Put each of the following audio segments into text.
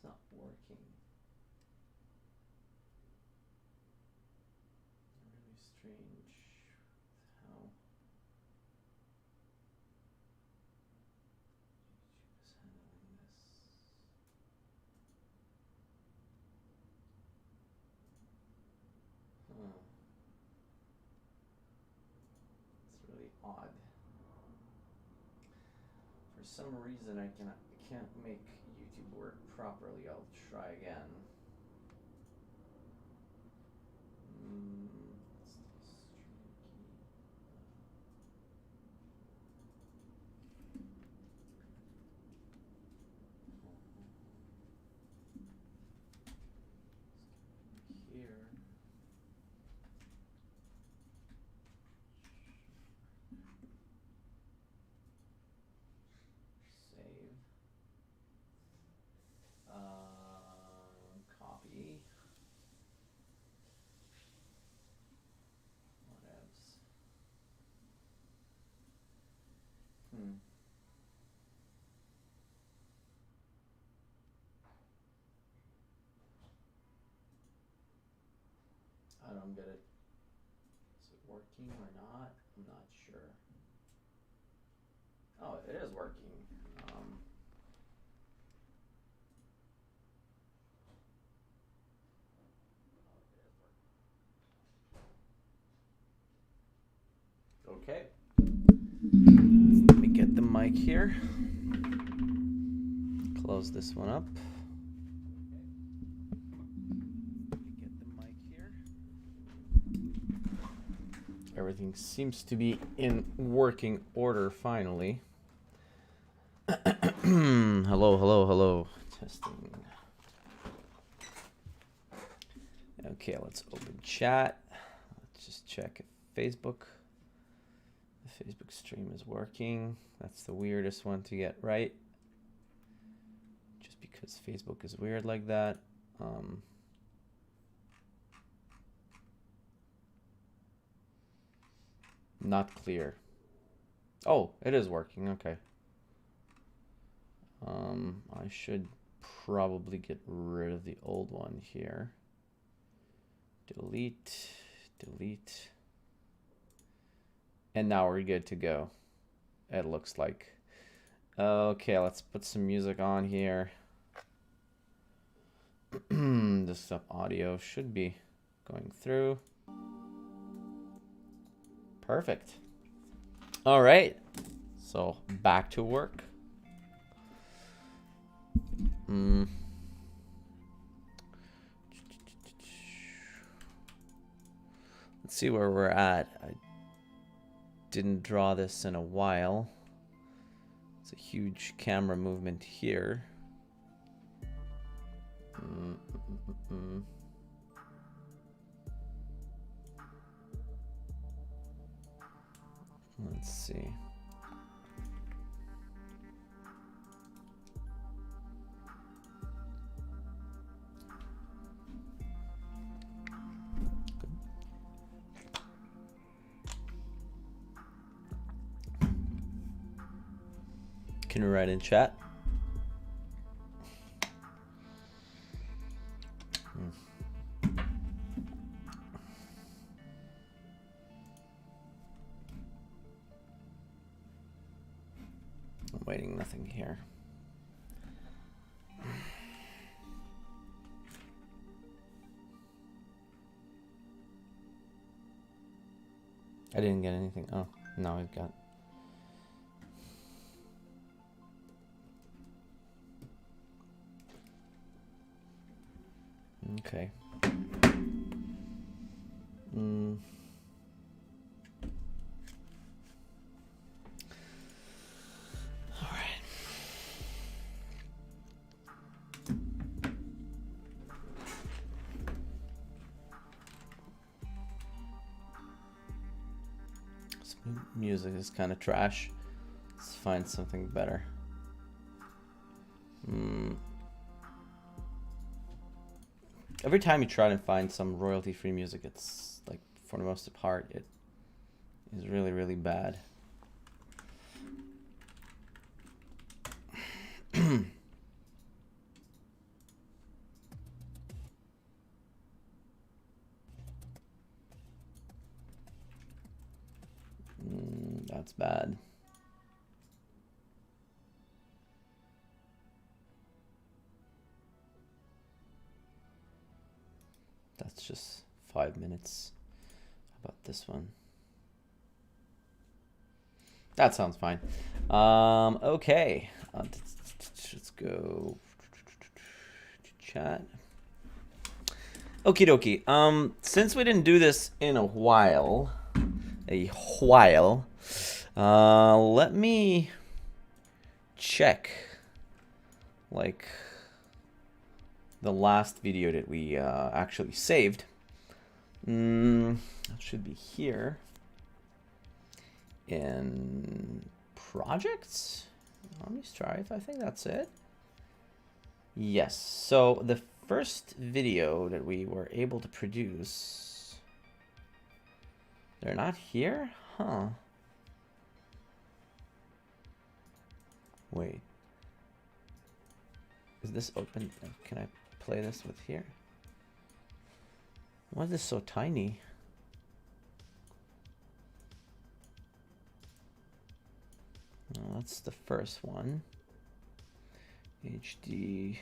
not working. Really strange how YouTube is handling this. It's really odd. For some reason I can't make YouTube work properly. I'll try again. Here. Save. Copy. Whatevs. I don't get it. Is it working or not? I'm not sure. Oh, it is working. Okay. Let me get the mic here. Close this one up. Everything seems to be in working order finally. Hello, hello, hello. Testing. Okay, let's open chat. Let's just check if the Facebook stream is working. That's the weirdest one to get right. Just because Facebook is weird like that. Not clear. Oh, it is working. Okay. I should probably get rid of the old one here. Delete, delete. And now we're good to go. It looks like. Okay, let's put some music on here. Desktop audio should be going through. Perfect. All right. So back to work. Let's see where we're at. I didn't draw this in a while. It's a huge camera movement here. Let's see. Can you write in chat? I'm waiting, nothing here. I didn't get anything. Oh, now I've got. Okay. All right. This music is kind of trash. Let's find something better. Every time you try to find some royalty-free music, it's like, for the most part, it is really, really bad. That's bad. That's just 5 minutes. How about this one? That sounds fine. Okay. Let's go to chat. Okie dokie. Since we didn't do this in a while, let me check, like, the last video that we actually saved. That should be here in projects. Let me strive. I think that's it. Yes. So the first video that we were able to produce, they're not here? Huh. Wait. Is this open? Can I play this with here? Why is this so tiny? Well, that's the first one. HD.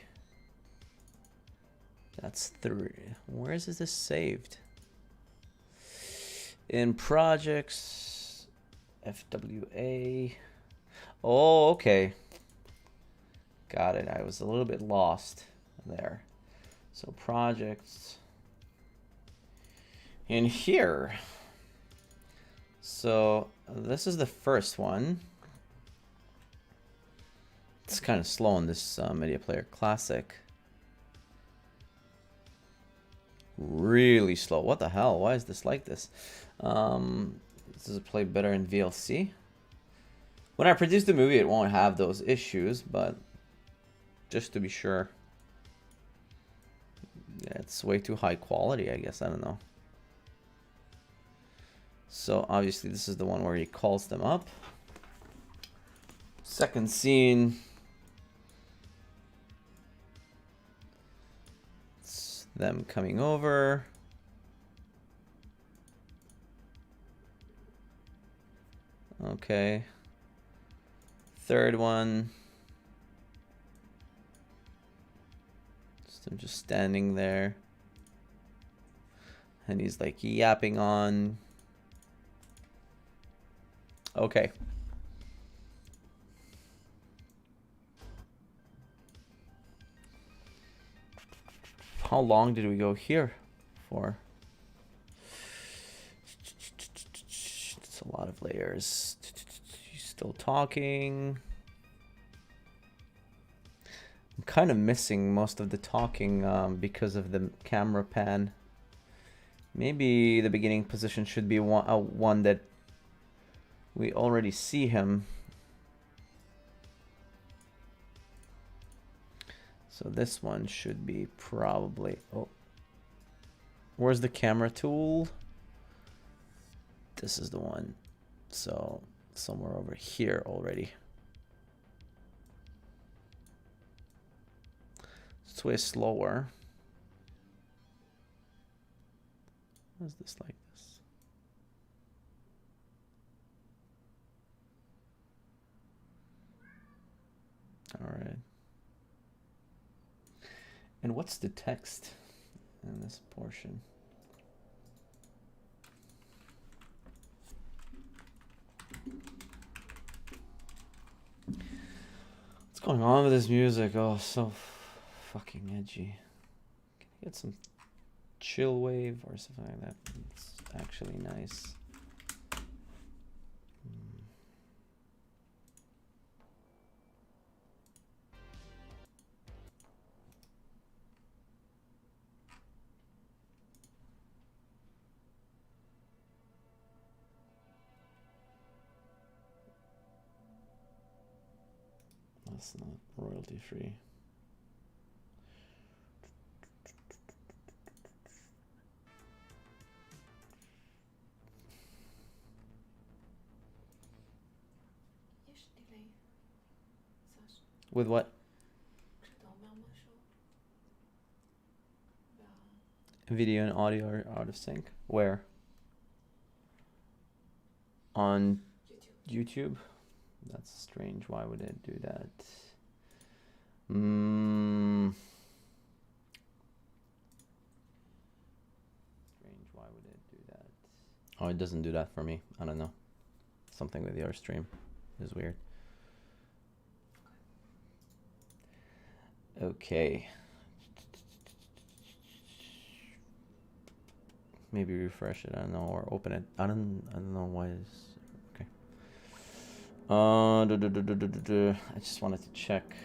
That's 3. Where is this saved? In projects, FWA. Oh, okay. Got it. I was a little bit lost there. So projects in here. So this is the first one. It's kind of slow on this Media Player Classic. Really slow. What the hell? Why is this like this? Does it play better in VLC? When I produce the movie, it won't have those issues, but just to be sure. Yeah, it's way too high quality, I guess. I don't know. So obviously this is the one where he calls them up. Second scene. It's them coming over. Okay. Third one. I'm just standing there. And he's like yapping on. Okay. How long did we go here for? It's a lot of layers. He's still talking. I'm kind of missing most of the talking because of the camera pan. Maybe the beginning position should be one that we already see him. So this one should be probably... Oh, where's the camera tool? This is the one. So somewhere over here already. It's way slower. Why is this like this? All right. And what's the text in this portion? What's going on with this music? Oh, so fucking edgy. Can I get some chill wave or something like that? It's actually nice. That's not royalty free. With what? Video and audio are out of sync. Where? on YouTube. That's strange. Why would it do that? Strange. Why would it do that? Oh, it doesn't do that for me. I don't know. Something with your stream is weird. Okay. Maybe refresh it. I don't know, or open it. I don't know why it's okay. I just wanted to check.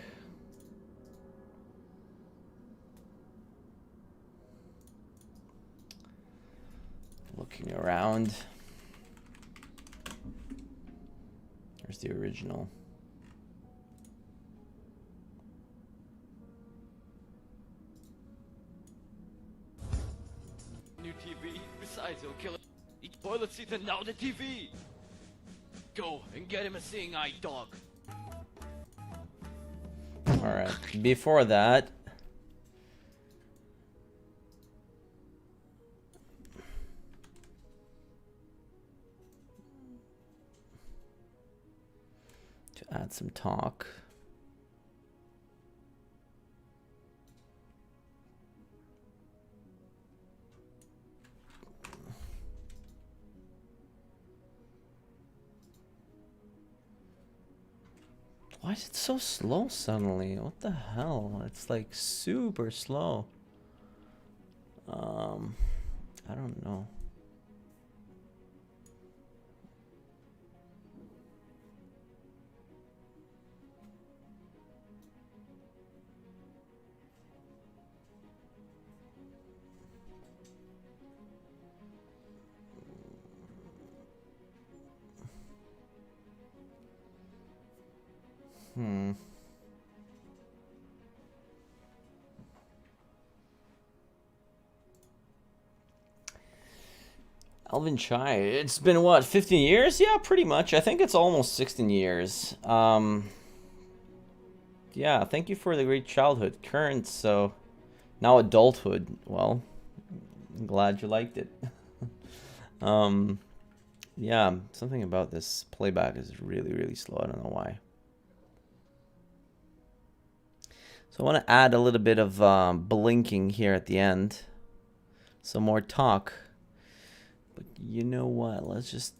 Looking around. There's the original. New TV. Besides, he'll kill it. Eat toilet seat and now the TV. Go and get him a seeing eye, dog. All right. Before that, to add some talk. Why is it so slow suddenly? What the hell? It's like super slow. I don't know. Alvin Chai, it's been what, 15 years? Yeah, pretty much. I think it's almost 16 years. Yeah, thank you for the great childhood. Current, so now adulthood. Well, I'm glad you liked it. Yeah, something about this playback is really, really slow. I don't know why. So I want to add a little bit of blinking here at the end. Some more talk. But you know what? Let's just...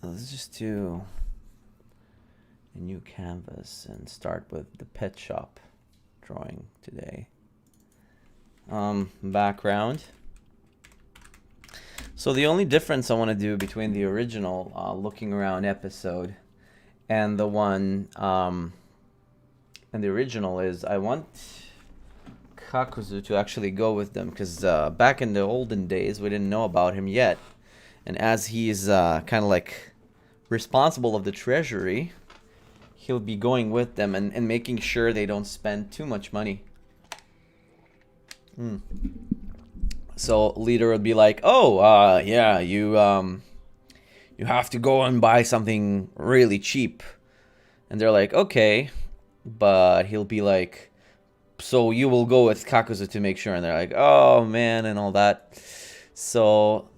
Let's just do a new canvas and start with the pet shop drawing today. Background. So the only difference I want to do between the original looking around episode and the one and the original is I want Kakuzu to actually go with them, because back in the olden days we didn't know about him yet, and as he's kind of like responsible of the treasury, he'll be going with them and making sure they don't spend too much money. So leader would be like, oh, yeah, you have to go and buy something really cheap. And they're like, okay. But he'll be like, so you will go with Kakuzu to make sure. And they're like, oh, man, and all that. So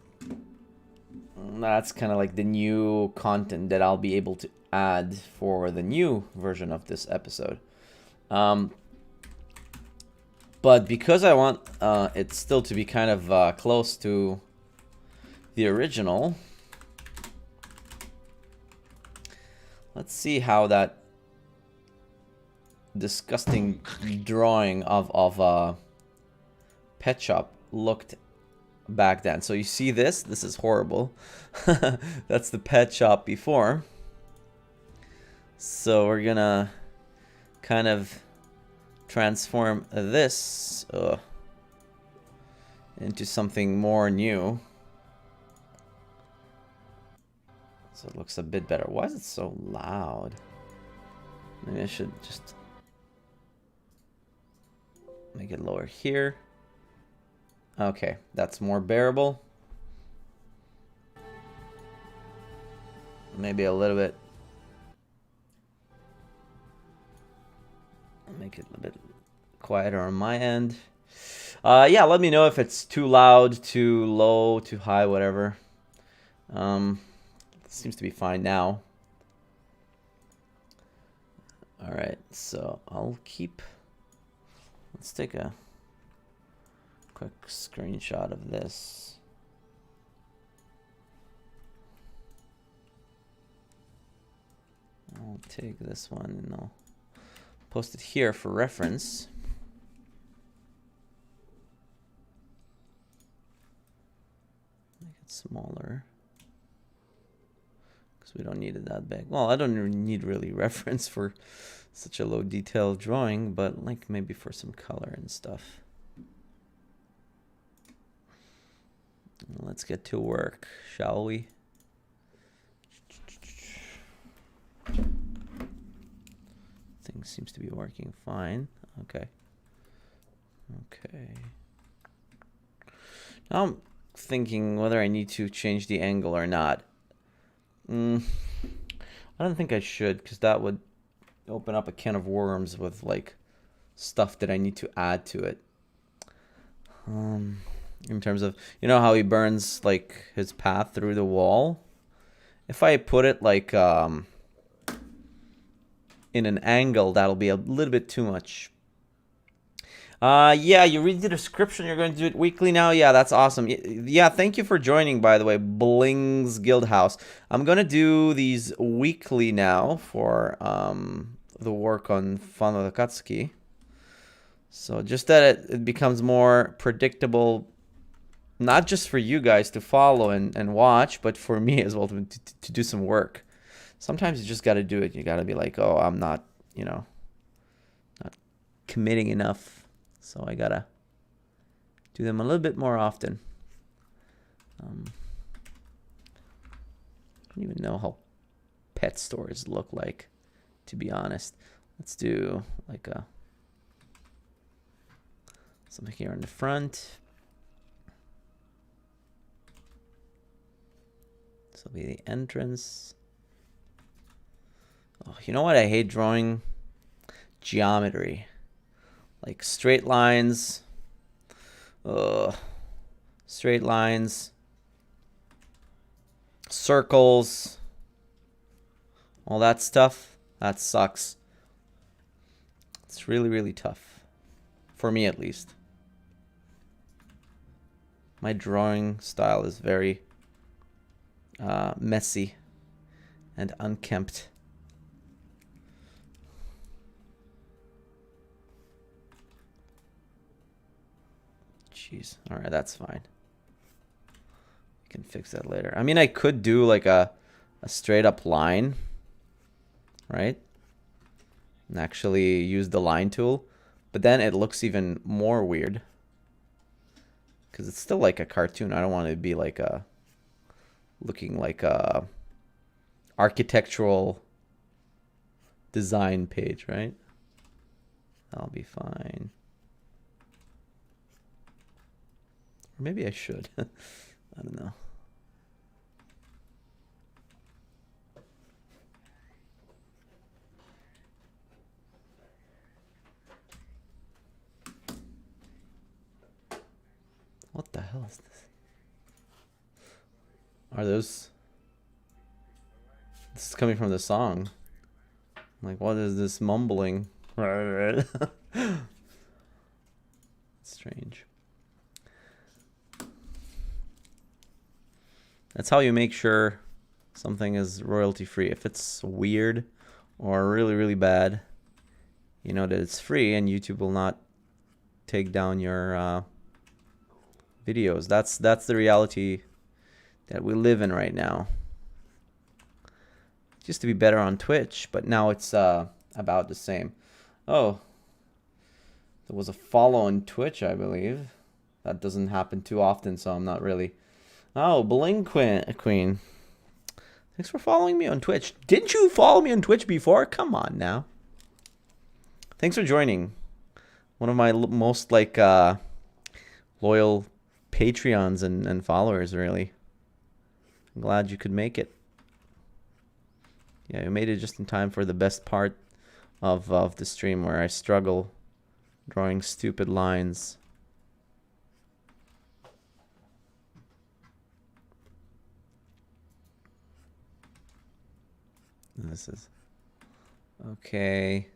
that's kind of like the new content that I'll be able to add for the new version of this episode. But because I want it still to be kind of close to the original, let's see how that disgusting drawing of Pet Shop looked back then. So you see this? This is horrible. That's the Pet Shop before. So we're gonna kind of transform this into something more new, so it looks a bit better. Why is it so loud? Maybe I should just make it lower here. Okay, that's more bearable. Maybe a little bit. Make it a bit quieter on my end. Yeah, let me know if it's too loud, too low, too high, whatever. Seems to be fine now. All right, so I'll keep. Let's take a quick screenshot of this. I'll take this one and I'll post it here for reference. Make it smaller because we don't need it that big. Well, I don't need really reference for such a low detail drawing, but like maybe for some color and stuff. Let's get to work, shall we? Thing seems to be working fine. Okay. Okay. Now I'm thinking whether I need to change the angle or not. I don't think I should, because that would open up a can of worms with like stuff that I need to add to it. In terms of, you know how he burns like his path through the wall? If I put it like in an angle, that'll be a little bit too much. Yeah, you read the description. You're going to do it weekly now. Yeah, that's awesome. Yeah, thank you for joining, by the way, Bling's Guildhouse. I'm gonna do these weekly now for the work on Fun with Akatsuki. So just that it becomes more predictable, not just for you guys to follow and watch, but for me as well to do some work. Sometimes you just got to do it. You got to be like, oh, I'm not, not committing enough. So I got to do them a little bit more often. I don't even know how pet stores look like, to be honest. Let's do like something here in the front. This will be the entrance. Oh, you know what I hate drawing? Geometry. Like straight lines. Straight lines. Circles. All that stuff. That sucks. It's really, really tough. For me, at least. My drawing style is very messy and unkempt. Jeez. All right, that's fine. We can fix that later. I mean, I could do like a straight up line, right? And actually use the line tool, but then it looks even more weird because it's still like a cartoon. I don't want it to be like looking like a architectural design page, right? That'll be fine. Or maybe I should. I don't know. What the hell is this? Are those... This is coming from the song. Like, what is this mumbling? Strange. That's how you make sure something is royalty free. If it's weird or really, really bad, you know that it's free and YouTube will not take down your videos. That's the reality that we live in right now. It used to be better on Twitch, but now it's about the same. Oh, there was a follow on Twitch, I believe. That doesn't happen too often, so I'm not really... Oh, Bling Queen. Thanks for following me on Twitch. Didn't you follow me on Twitch before? Come on now. Thanks for joining. One of my most like loyal Patreons and followers, really. I'm glad you could make it. Yeah, you made it just in time for the best part of the stream where I struggle drawing stupid lines. This is okay.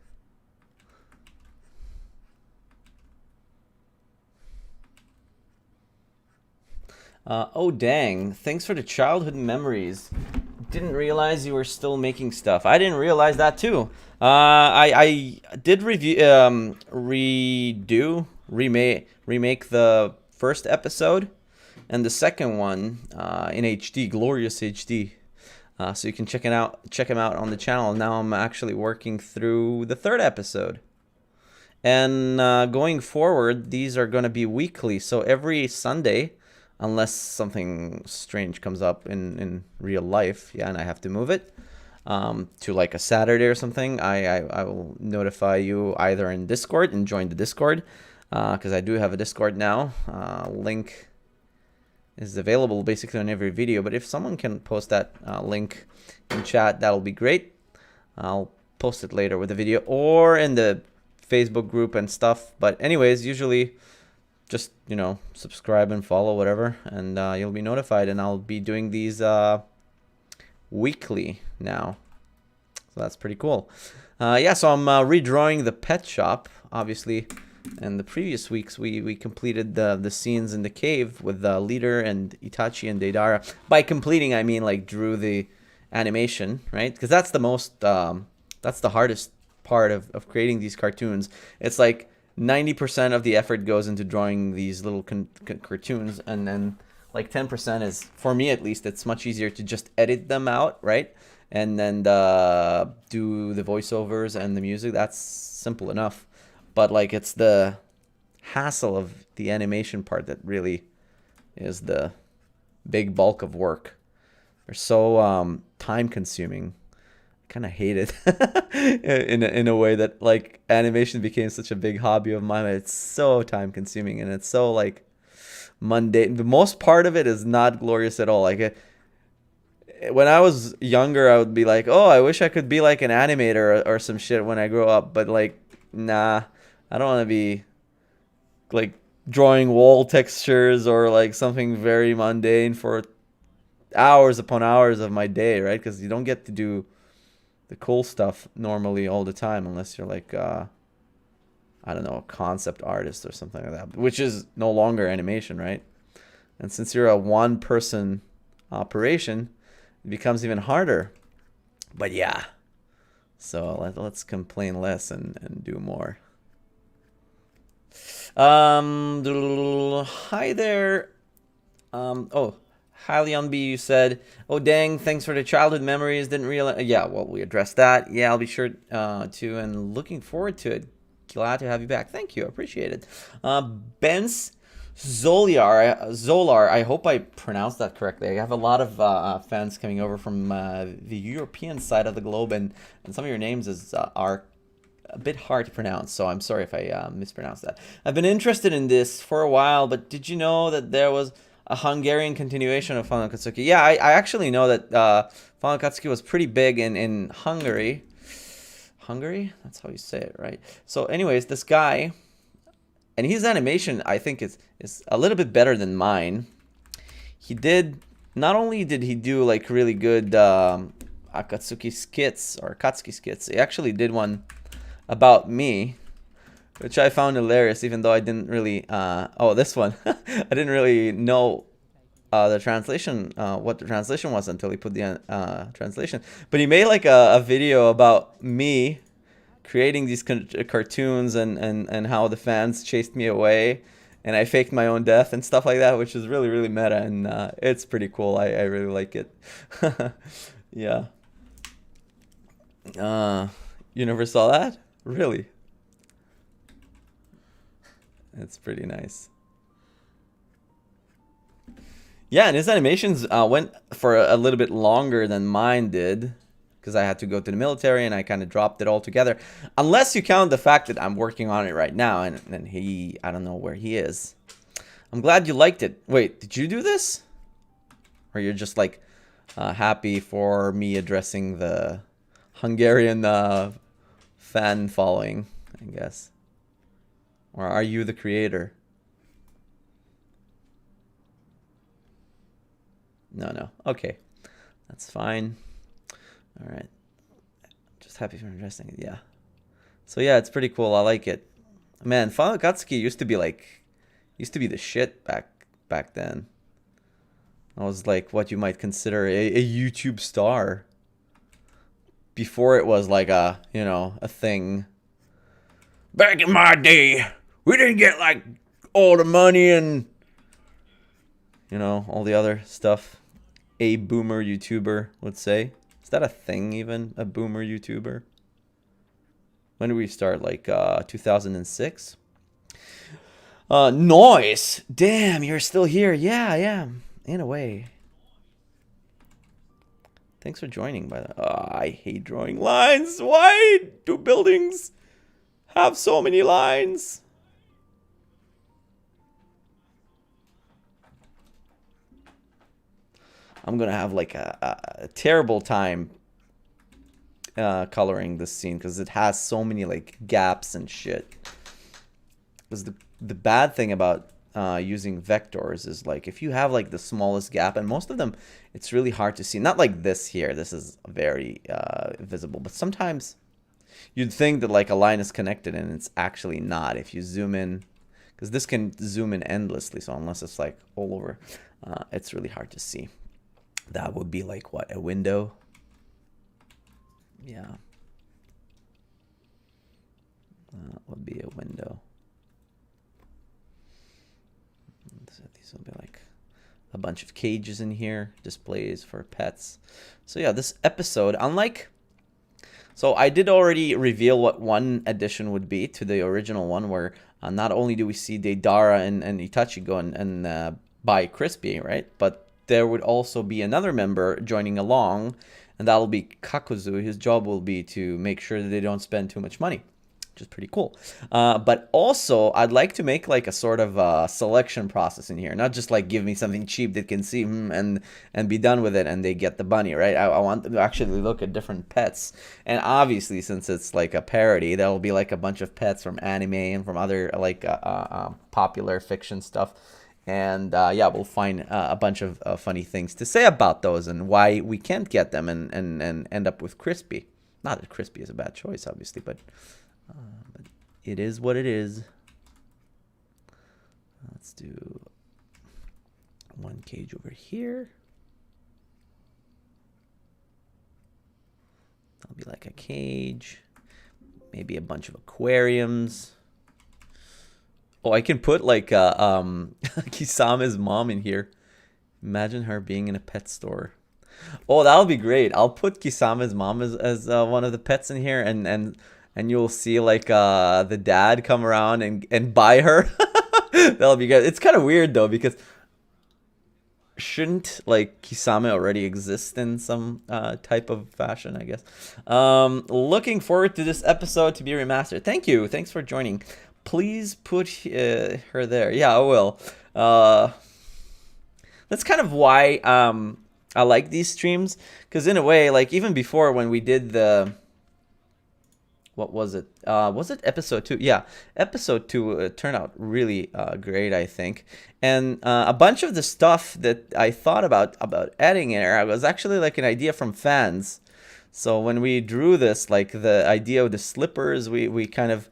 Oh dang! Thanks for the childhood memories. Didn't realize you were still making stuff. I didn't realize that too. I did remake the first episode and the second one in HD, glorious HD. So you can check them out on the channel. Now I'm actually working through the third episode. And going forward, these are going to be weekly. So every Sunday, unless something strange comes up in real life, yeah, and I have to move it to like a Saturday or something, I will notify you either in Discord and join the Discord, because I do have a Discord now. Link is available basically on every video, but if someone can post that link in chat, that'll be great. I'll post it later with the video or in the Facebook group and stuff. But anyways, usually just, you know, subscribe and follow, whatever, and you'll be notified. And I'll be doing these weekly now, so that's pretty cool. Yeah, so I'm redrawing the pet shop, obviously. And the previous weeks we completed the scenes in the cave with Leader and Itachi and Deidara. By completing, I mean like drew the animation, right? Because that's the most that's the hardest part of creating these cartoons. It's like 90% of the effort goes into drawing these little cartoons, and then like 10% is, for me at least, it's much easier to just edit them out, right? And then do the voiceovers and the music. That's simple enough. But like it's the hassle of the animation part that really is the big bulk of work. They're so time consuming. I kind of hate it in a way that like animation became such a big hobby of mine. It's so time consuming and it's so like mundane. The most part of it is not glorious at all. Like when I was younger, I would be like, oh, I wish I could be like an animator or some shit when I grow up. But like, nah. I don't want to be like drawing wall textures or like something very mundane for hours upon hours of my day, right? Because you don't get to do the cool stuff normally all the time unless you're like, I don't know, a concept artist or something like that, which is no longer animation, right? And since you're a one-person operation, it becomes even harder. But yeah, so let's complain less and do more. Hi there. Oh, Hylion B, you said, oh dang, thanks for the childhood memories. Didn't realize. Yeah, well, we addressed that. Yeah, I'll be sure to, and looking forward to it. Glad to have you back. Thank you, appreciate it. Benz Zolar, I hope I pronounced that correctly. I have a lot of fans coming over from the European side of the globe, and some of your names are a bit hard to pronounce, so I'm sorry if I mispronounced that. I've been interested in this for a while, but did you know that there was a Hungarian continuation of Final Akatsuki? Yeah, I actually know that Final Akatsuki was pretty big in Hungary. Hungary? That's how you say it, right? So anyways, this guy, and his animation, I think, is a little bit better than mine. He did, not only did he do like really good Akatsuki skits, or Akatsuki skits, he actually did one about me, which I found hilarious, even though I didn't really oh, this one I didn't really know the translation, what the translation was, until he put the translation. But he made like a video about me creating these cartoons and how the fans chased me away and I faked my own death and stuff like that, which is really, really meta, and it's pretty cool. I really like it. Yeah. You never saw that? Really? It's pretty nice. Yeah, and his animations went for a little bit longer than mine did, because I had to go to the military and I kind of dropped it all together. Unless you count the fact that I'm working on it right now, and I don't know where he is. I'm glad you liked it. Wait, did you do this? Or you're just like happy for me addressing the Hungarian fan following, I guess? Or are you the creator? No. Okay. That's fine. All right. happy for interesting. Yeah. So yeah, it's pretty cool. I like it. Man, Final Akatsuki used to be the shit back then. I was like what you might consider a YouTube star. Before it was like a thing. Back in my day, we didn't get like all the money and all the other stuff. A boomer YouTuber, let's say. Is that a thing even? A boomer YouTuber? When did we start? Like 2006? Noise! Damn, you're still here. Yeah, I am. In a way. Thanks for joining, by the way. I hate drawing lines. Why do buildings have so many lines? I'm gonna have like a terrible time coloring this scene because it has so many like gaps and shit. Because the bad thing about using vectors is like if you have like the smallest gap, and most of them it's really hard to see. Not like this here. This is very visible, but sometimes you'd think that like a line is connected and it's actually not. If you zoom in, because this can zoom in endlessly, so unless it's like all over, it's really hard to see. That would be like what, a window? Yeah. That would be a window. So these will be like a bunch of cages in here, displays for pets. So yeah, this episode, unlike... So I did already reveal what one addition would be to the original one, where not only do we see Deidara and Itachi go and buy Crispy, right? But there would also be another member joining along, and that'll be Kakuzu. His job will be to make sure that they don't spend too much money, which is pretty cool. But also, I'd like to make like a sort of selection process in here, not just like give me something cheap that can see and be done with it and they get the bunny, right? I want them to actually look at different pets, and obviously since it's like a parody, there'll be like a bunch of pets from anime and from other like popular fiction stuff. And yeah, we'll find a bunch of funny things to say about those and why we can't get them and end up with Crispy. Not that Crispy is a bad choice, obviously, but it is what it is. Let's do one cage over here. That'll be like a cage. Maybe a bunch of aquariums. Oh, I can put like Kisama's mom in here. Imagine her being in a pet store. Oh, that'll be great. I'll put Kisama's mom as one of the pets in here, and you'll see like the dad come around and buy her. That'll be good. It's kind of weird though, because shouldn't like Kisame already exist in some type of fashion, I guess. Looking forward to this episode to be remastered. Thank you. Thanks for joining. Please put her there. Yeah, I will. That's kind of why I like these streams, because in a way, like even before when we did the... What was it? Was it episode 2? Yeah, episode 2 turned out really great, I think. And a bunch of the stuff that I thought about adding in there was actually like an idea from fans. So when we drew this, like the idea of the slippers, we kind of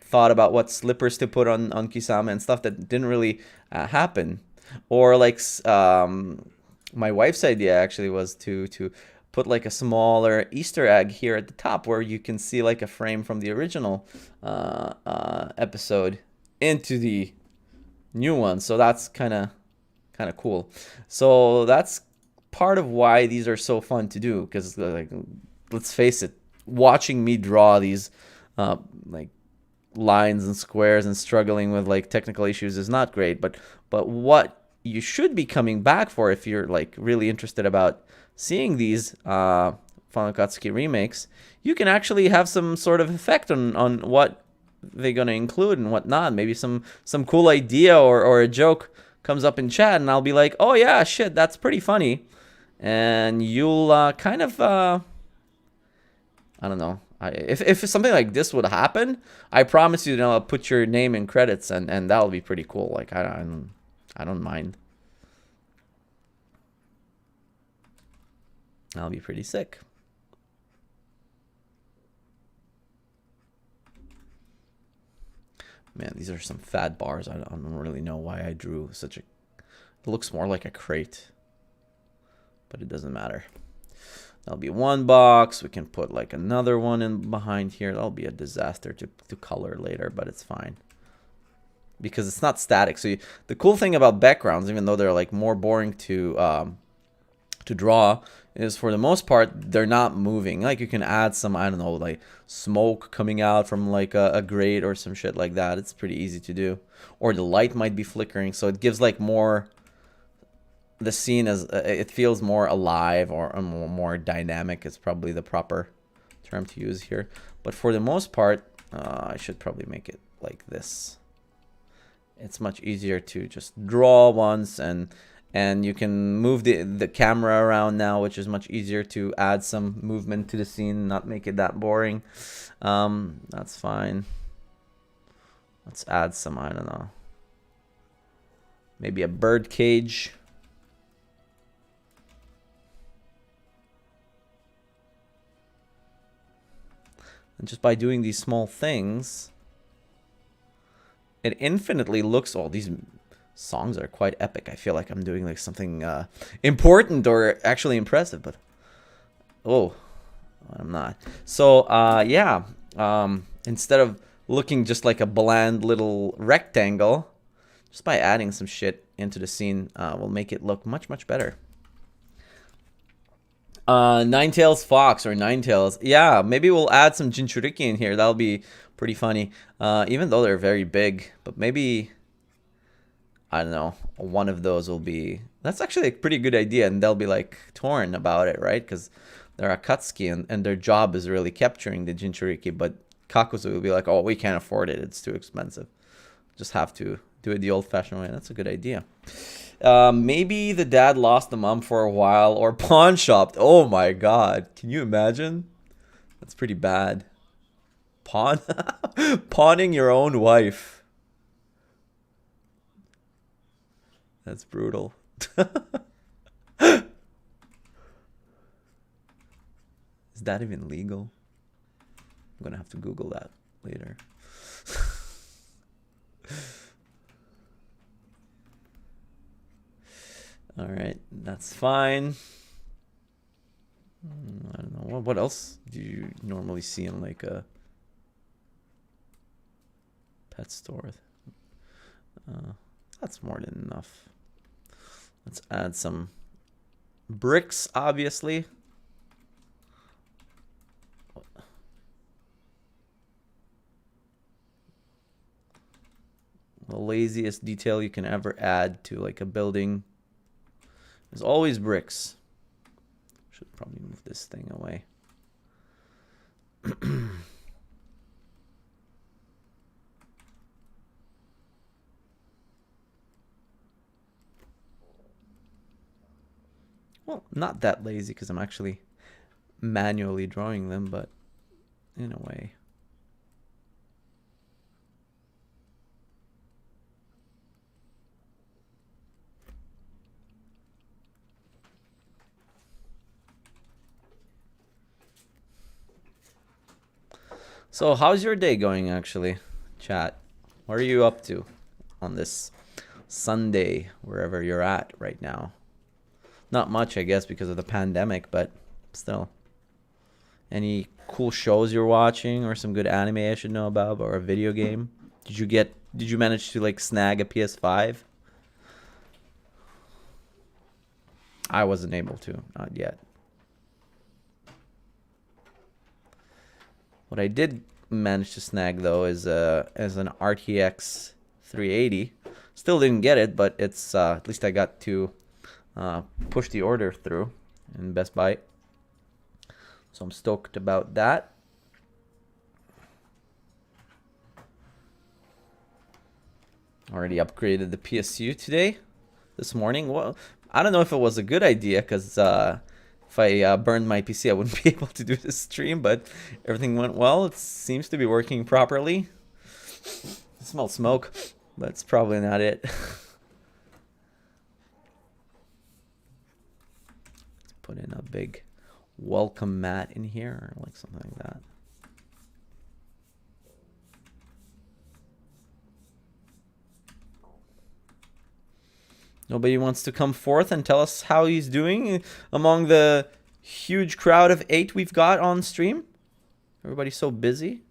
thought about what slippers to put on Kisame and stuff that didn't really happen. Or like my wife's idea actually was to put like a smaller Easter egg here at the top where you can see like a frame from the original episode into the new one. So that's kind of cool. So that's part of why these are so fun to do, because like, let's face it, watching me draw these like lines and squares and struggling with like technical issues is not great, but what you should be coming back for if you're like really interested about seeing these Final Akatsuki remakes, you can actually have some sort of effect on what they're going to include and what not. Maybe some cool idea or a joke comes up in chat and I'll be like, oh yeah, shit, that's pretty funny. And you'll kind of, I don't know. If something like this would happen, I promise you, I'll put your name in credits and that'll be pretty cool. Like, I don't mind. That'll be pretty sick. Man, these are some fat bars. I don't really know why I drew such a... It looks more like a crate. But it doesn't matter. That'll be one box. We can put like another one in behind here. That'll be a disaster to color later, but it's fine. Because it's not static. So the cool thing about backgrounds, even though they're like more boring to draw, is for the most part they're not moving. Like you can add some, I don't know, like smoke coming out from like a grate or some shit like that. It's pretty easy to do. Or the light might be flickering, so it gives like more, the scene as it feels more alive or more dynamic is probably the proper term to use here. But for the most part, I should probably make it like this. It's much easier to just draw once, and you can move the camera around now, which is much easier to add some movement to the scene, not make it that boring. That's fine. Let's add some, I don't know, maybe a bird cage. And just by doing these small things, it infinitely looks... Oh, these songs are quite epic. I feel like I'm doing like something important or actually impressive, but oh, I'm not. So yeah, instead of looking just like a bland little rectangle, just by adding some shit into the scene, will make it look much better. Nine-tails fox or nine-tails. Yeah, maybe we'll add some Jinchuriki in here. That'll be pretty funny. Even though they're very big, but maybe, I don't know, one of those will be... That's actually a pretty good idea, and they'll be like torn about it, right? Because they're Akatsuki, and their job is really capturing the Jinchuriki, but Kakuzu will be like, oh, we can't afford it. It's too expensive. Just have to do it the old-fashioned way. That's a good idea. Maybe the dad lost the mom for a while, or pawn shopped. Oh my god. Can you imagine? That's pretty bad. Pawning your own wife. That's brutal. Is that even legal? I'm gonna have to Google that later. All right, that's fine. I don't know. What else do you normally see in like a pet store? That's more than enough. Let's add some bricks, obviously. The laziest detail you can ever add to like a building is always bricks. Should probably move this thing away. Well, not that lazy because I'm actually manually drawing them, but in a way. So how's your day going, actually, chat? What are you up to on this Sunday, wherever you're at right now? Not much, I guess, because of the pandemic, but still. Any cool shows you're watching, or some good anime I should know about, or a video game? Did you manage to like snag a PS5? I wasn't able to, not yet. What I did manage to snag though is an RTX 380. Still didn't get it, but it's at least I got to push the order through in Best Buy. So I'm stoked about that. Already upgraded the PSU today, this morning. Well, I don't know if it was a good idea because if I burned my PC, I wouldn't be able to do this stream, but everything went well. It seems to be working properly. I smell smoke, but it's probably not it. Let's put in a big welcome mat in here, or like something like that. Nobody wants to come forth and tell us how he's doing among the huge crowd of 8 we've got on stream. Everybody's so busy.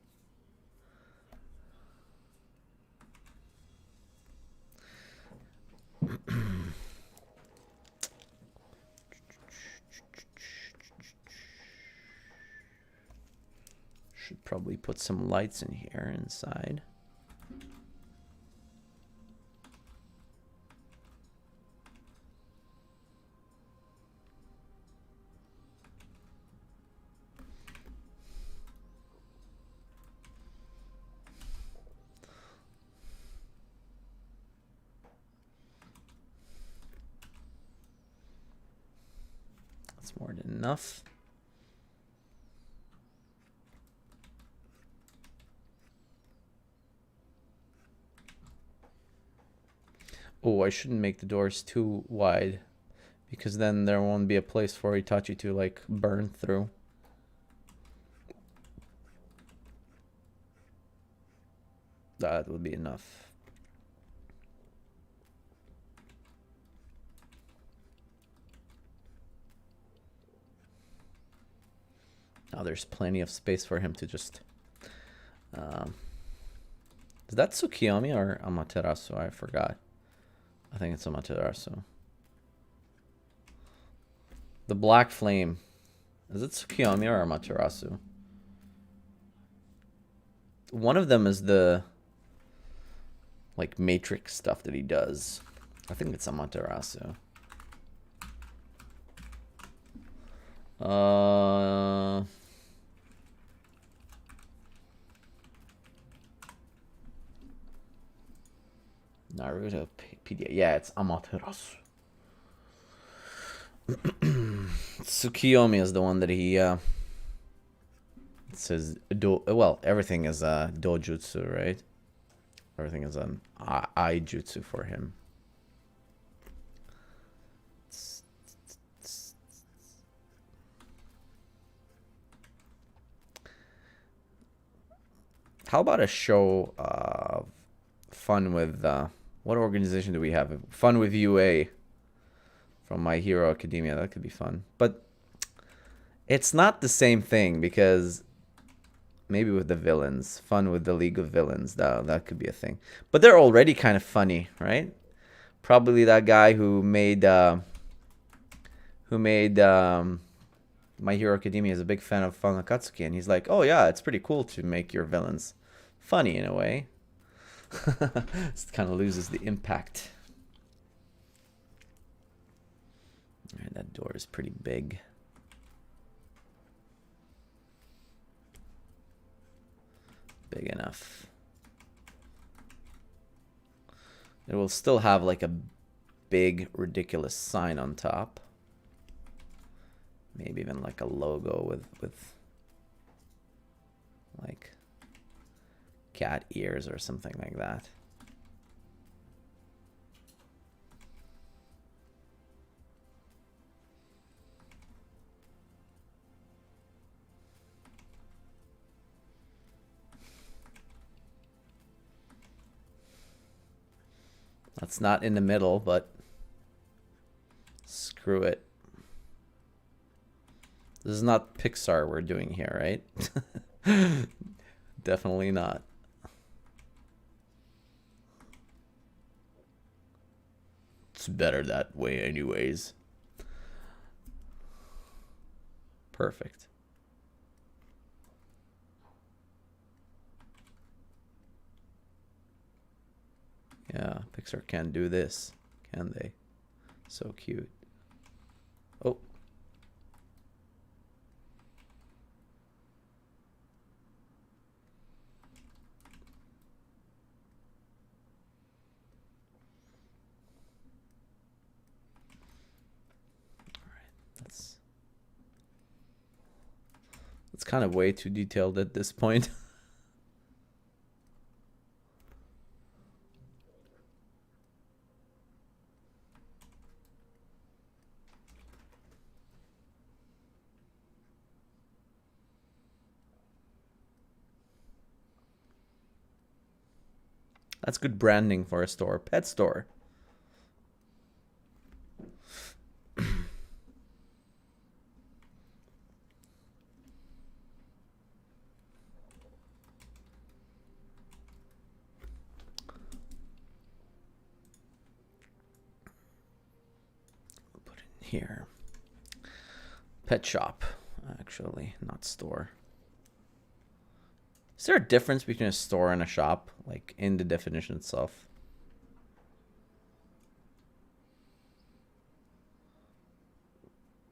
Should probably put some lights in here inside. That's more than enough. Oh, I shouldn't make the doors too wide, because then there won't be a place for Itachi to like burn through. That would be enough. Now there's plenty of space for him to just... is that Tsukiyomi or Amaterasu? I forgot. I think it's Amaterasu. The Black Flame. Is it Tsukiyomi or Amaterasu? One of them is the... like matrix stuff that he does. I think it's Amaterasu. Narutopedia. Yeah, it's Amaterasu. Tsukiyomi is the one that he it says well, everything is dojutsu, right? Everything is an jutsu for him. How about a show of fun with what organization do we have? Fun with UA from My Hero Academia. That could be fun. But it's not the same thing, because maybe with the villains. Fun with the League of Villains. That could be a thing. But they're already kind of funny, right? Probably that guy who made My Hero Academia is a big fan of Akatsuki, and he's like, oh yeah, it's pretty cool to make your villains funny in a way. It kind of loses the impact. Right, that door is pretty big. Big enough. It will still have like a big ridiculous sign on top. Maybe even like a logo with like cat ears or something like that. That's not in the middle, but screw it. This is not Pixar we're doing here, right? Definitely not. It's better that way anyways. Perfect. Yeah, Pixar can't do this, can they? So cute. Oh. It's kind of way too detailed at this point. That's good branding for a store. Pet store. here? Pet shop, actually, not store. Is there a difference between a store and a shop, like in the definition itself?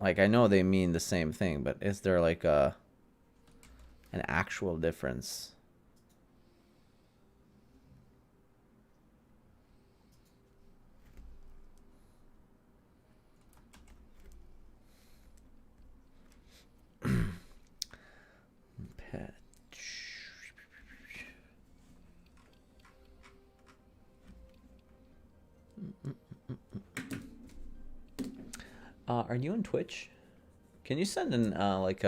Like, I know they mean the same thing, but is there like an actual difference? Pet. Are you on Twitch? Can you send an like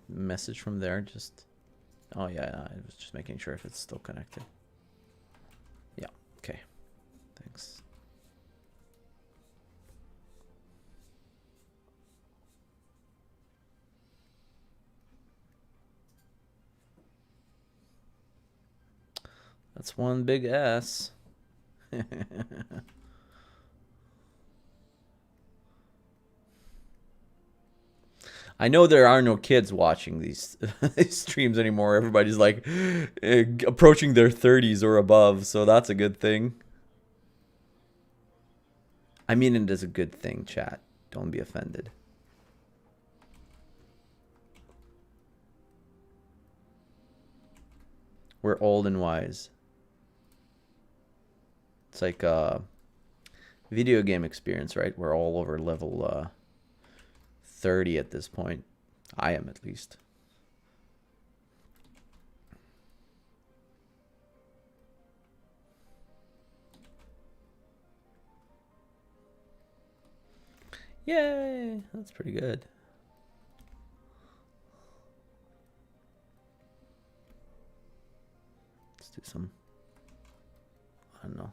message from there? Just oh yeah, I was just making sure if it's still connected. Yeah. Okay. Thanks. That's one big S. I know there are no kids watching these streams anymore. Everybody's like approaching their 30s or above, so that's a good thing. I mean it is a good thing, chat. Don't be offended. We're old and wise. It's like a video game experience, right? We're all over level 30 at this point. I am, at least. Yay! That's pretty good. Let's do some, I don't know.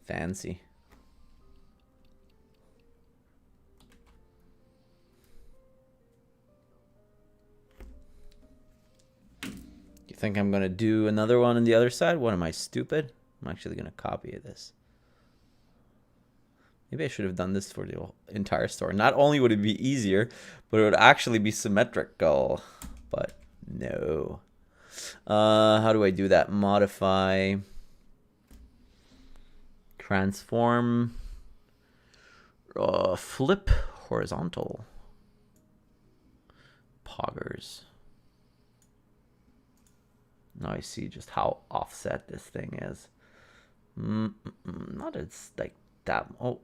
Fancy. You think I'm gonna do another one on the other side? What am I, stupid? I'm actually gonna copy this. Maybe I should have done this for the entire store. Not only would it be easier, but it would actually be symmetrical. But no. How do I do that? Modify. Transform. Flip horizontal. Poggers. Now I see just how offset this thing is. Not as like that. Oh.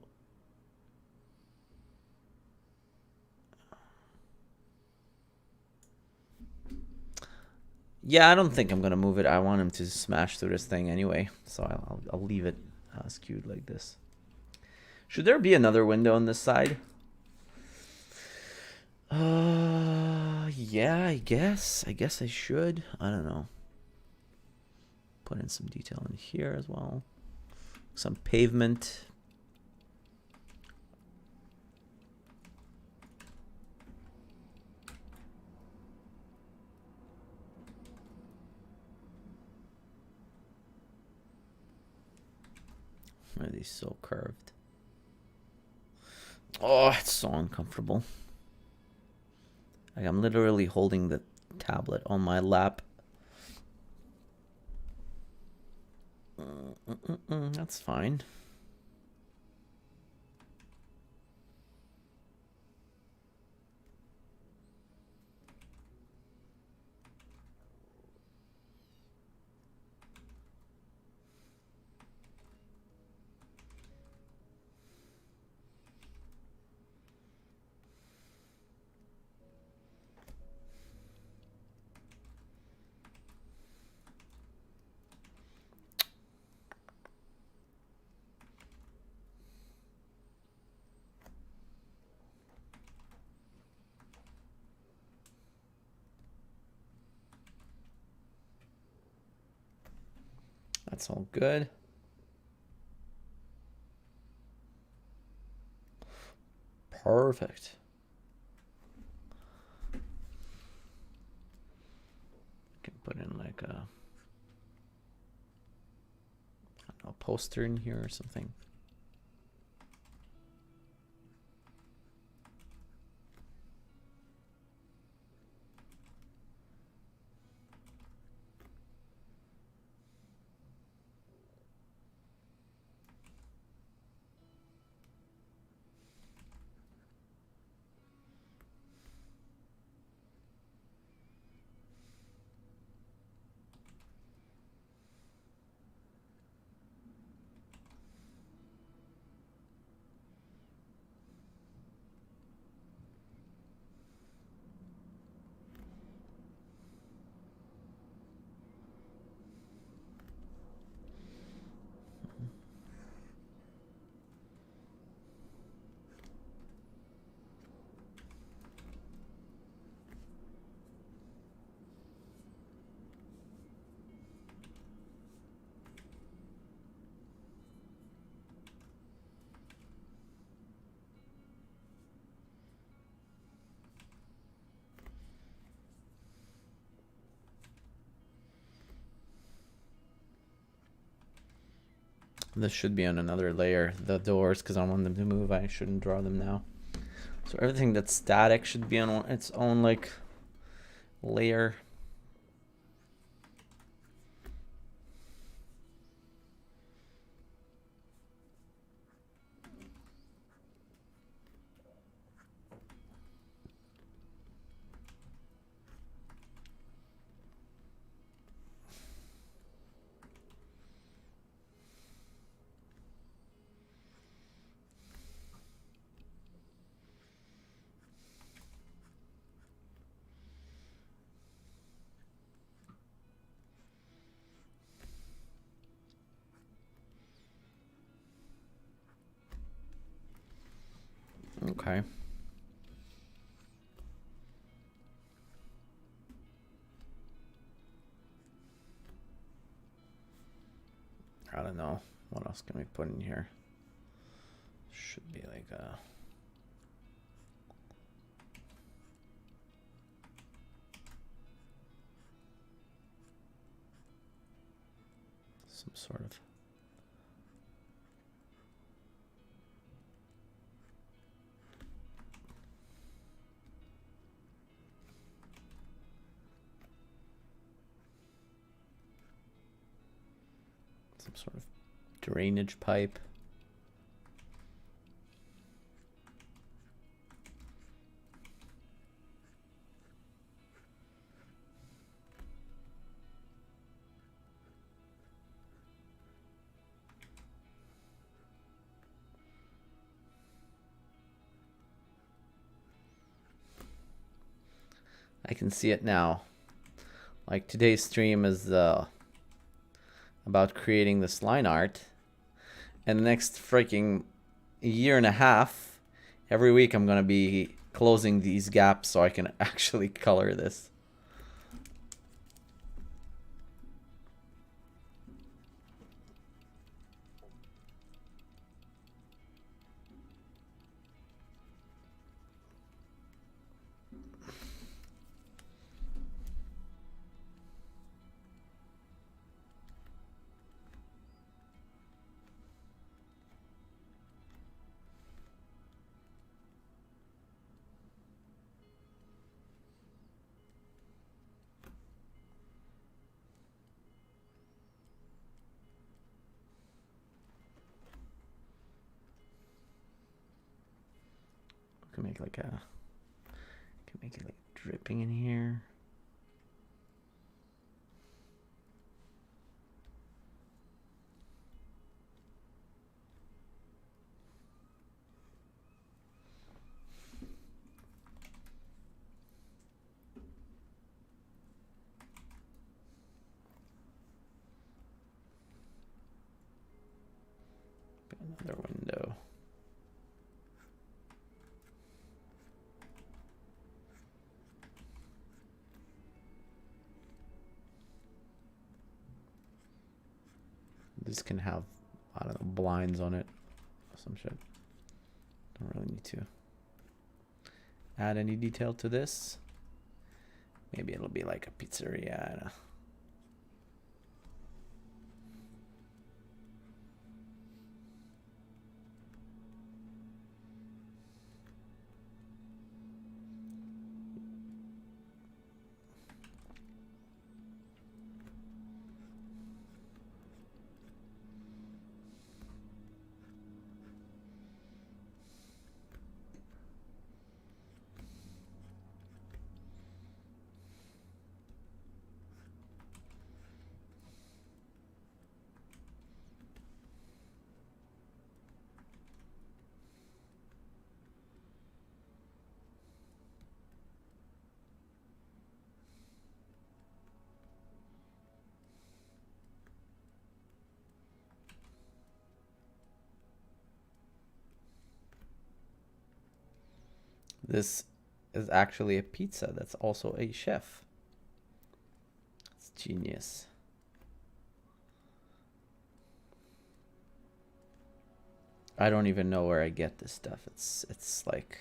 Yeah, I don't think I'm gonna move it. I want him to smash through this thing anyway, so I'll leave it skewed like this. Should there be another window on this side? Yeah, I guess. I guess I should. I don't know. Put in some detail in here as well. Some pavement. Why are these so curved? Oh, it's so uncomfortable. Like I'm literally holding the tablet on my lap. That's fine. That's all good. Perfect. Put in like a, I don't know, poster in here or something. This should be on another layer, the doors, because I want them to move. I shouldn't draw them now. So everything that's static should be on its own like layer. Okay. I don't know. What else can we put in here? Should be like a... some sort of... some sort of drainage pipe. I can see it now. Like today's stream is about creating this line art, and the next freaking year and a half, every week I'm gonna be closing these gaps so I can actually color this. Can make like a, can make it like dripping in here. Another window. This can have, I don't know, blinds on it or some shit. Don't really need to add any detail to this. Maybe it'll be like a pizzeria. I don't know. This is actually a pizza that's also a chef. It's genius. I don't even know where I get this stuff. It's like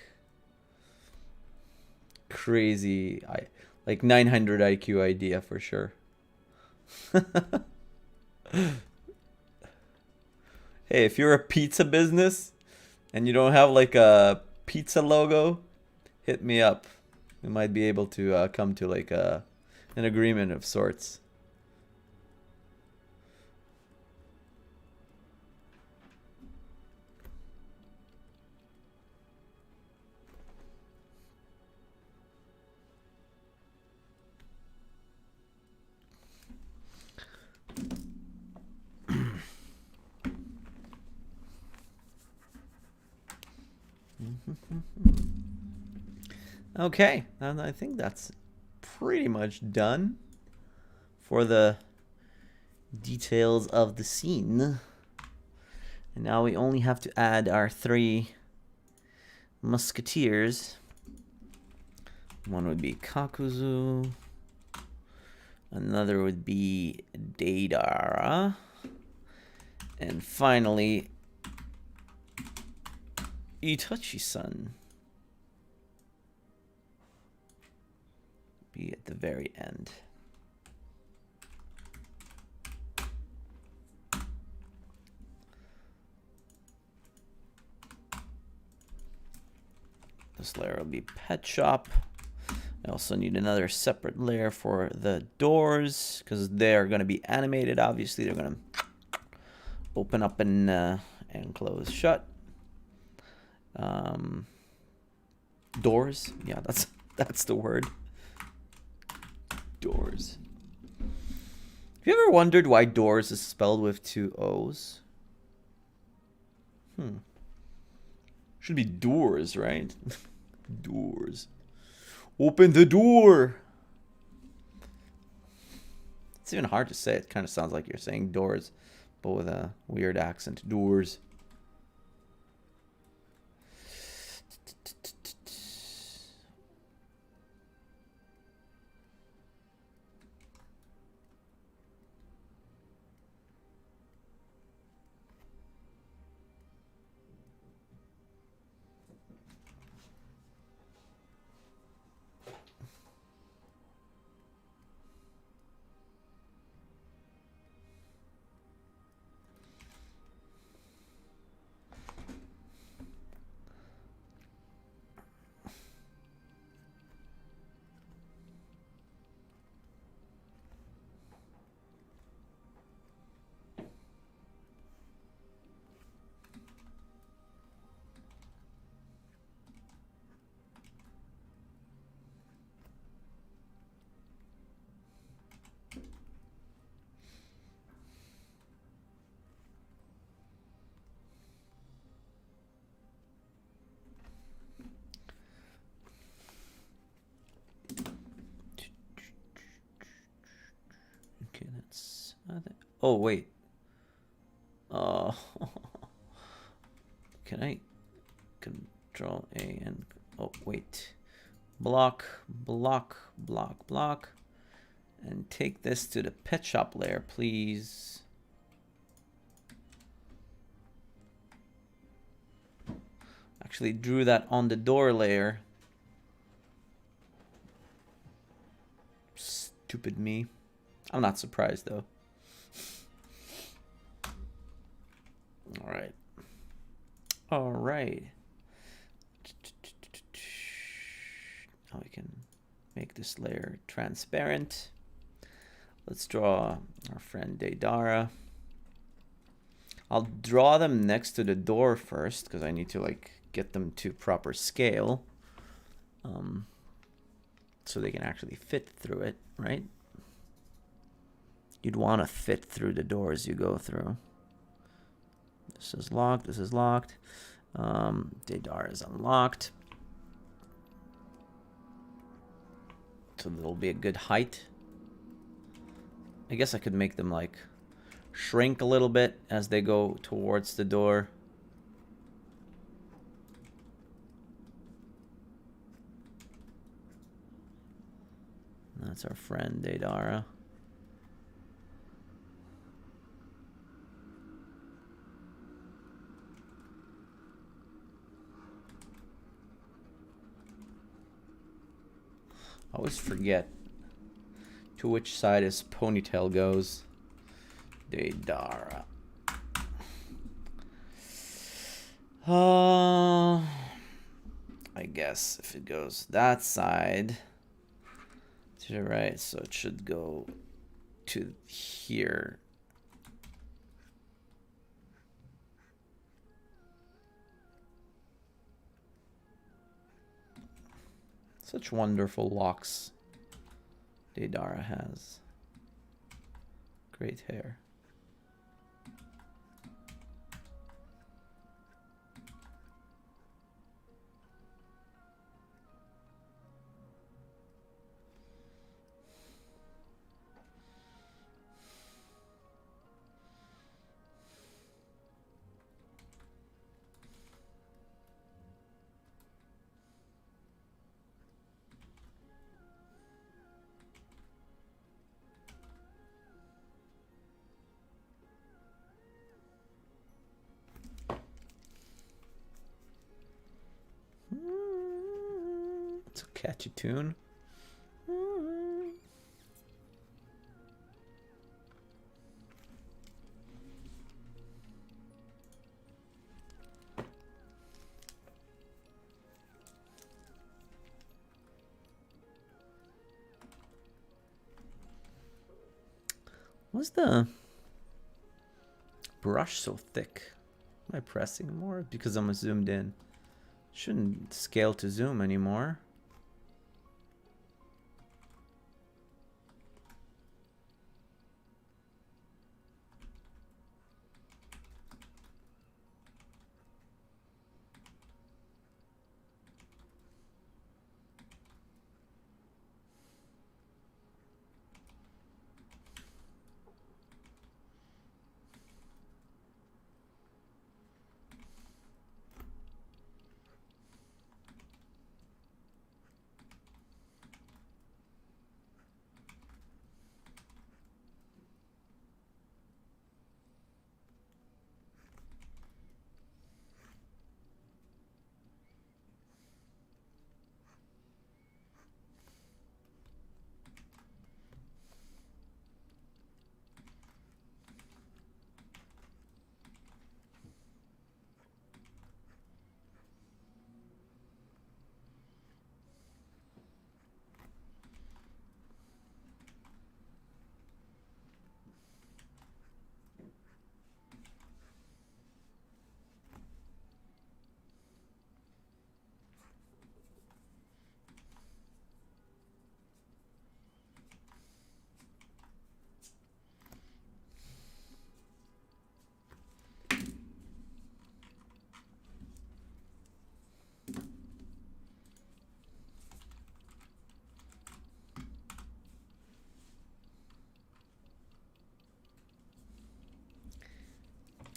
crazy. Like 900 IQ idea for sure. Hey, if you're a pizza business and you don't have like a pizza logo, hit me up. We might be able to come to like an agreement of sorts. Okay, and I think that's pretty much done for the details of the scene. And now we only have to add our 3 musketeers. One would be Kakuzu. Another would be Deidara. And finally, Itachi-san. Be at the very end. This layer will be pet shop. I also need another separate layer for the doors because they're going to be animated. Obviously, they're going to open up and close shut. Doors. Yeah, that's the word. Doors. Have you ever wondered why doors is spelled with 2 O's? Should be doors, right? Doors. Open the door. It's even hard to say. It kind of sounds like you're saying doors, but with a weird accent. Doors. Okay, that's... Oh, wait. Oh. Can I Control A and... Oh, wait. Block, block, block, block. And take this to the pet shop layer, please. Actually drew that on the door layer. Stupid me. I'm not surprised though. All right. All right. Now we can make this layer transparent. Let's draw our friend Deidara. I'll draw them next to the door first because I need to like get them to proper scale. So they can actually fit through it, right? You'd want to fit through the doors you go through. This is locked. This is locked. Deidara is unlocked. So there'll be a good height. I guess I could make them like shrink a little bit as they go towards the door. That's our friend Deidara. I always forget to which side his ponytail goes. Deidara. I guess if it goes that side to the right, so it should go to here. Such wonderful locks Deidara has. Great hair. It's a catchy tune. Why's the brush so thick? Am I pressing more? Because I'm zoomed in. Shouldn't scale to zoom anymore.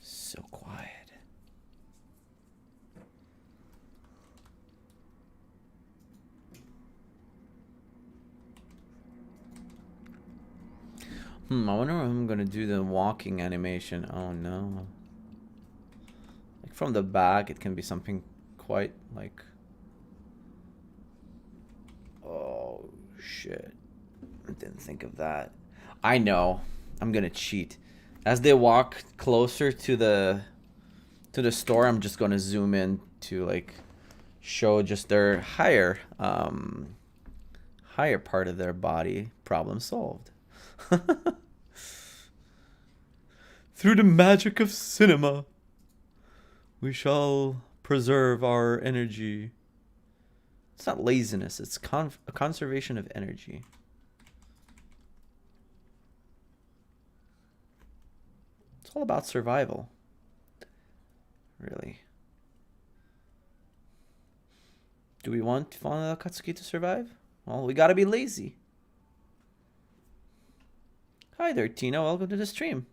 So quiet. I wonder if I'm gonna do the walking animation. Oh no. Like from the back, it can be something quite like... Oh shit. I didn't think of that. I know. I'm gonna cheat. As they walk closer to the store, I'm just gonna zoom in to like show just their higher part of their body. Problem solved. Through the magic of cinema, we shall preserve our energy. It's not laziness, it's a conservation of energy. It's all about survival. Really. Do we want Fauna Akatsuki to survive? Well, we gotta be lazy. Hi there, Tina. Welcome to the stream.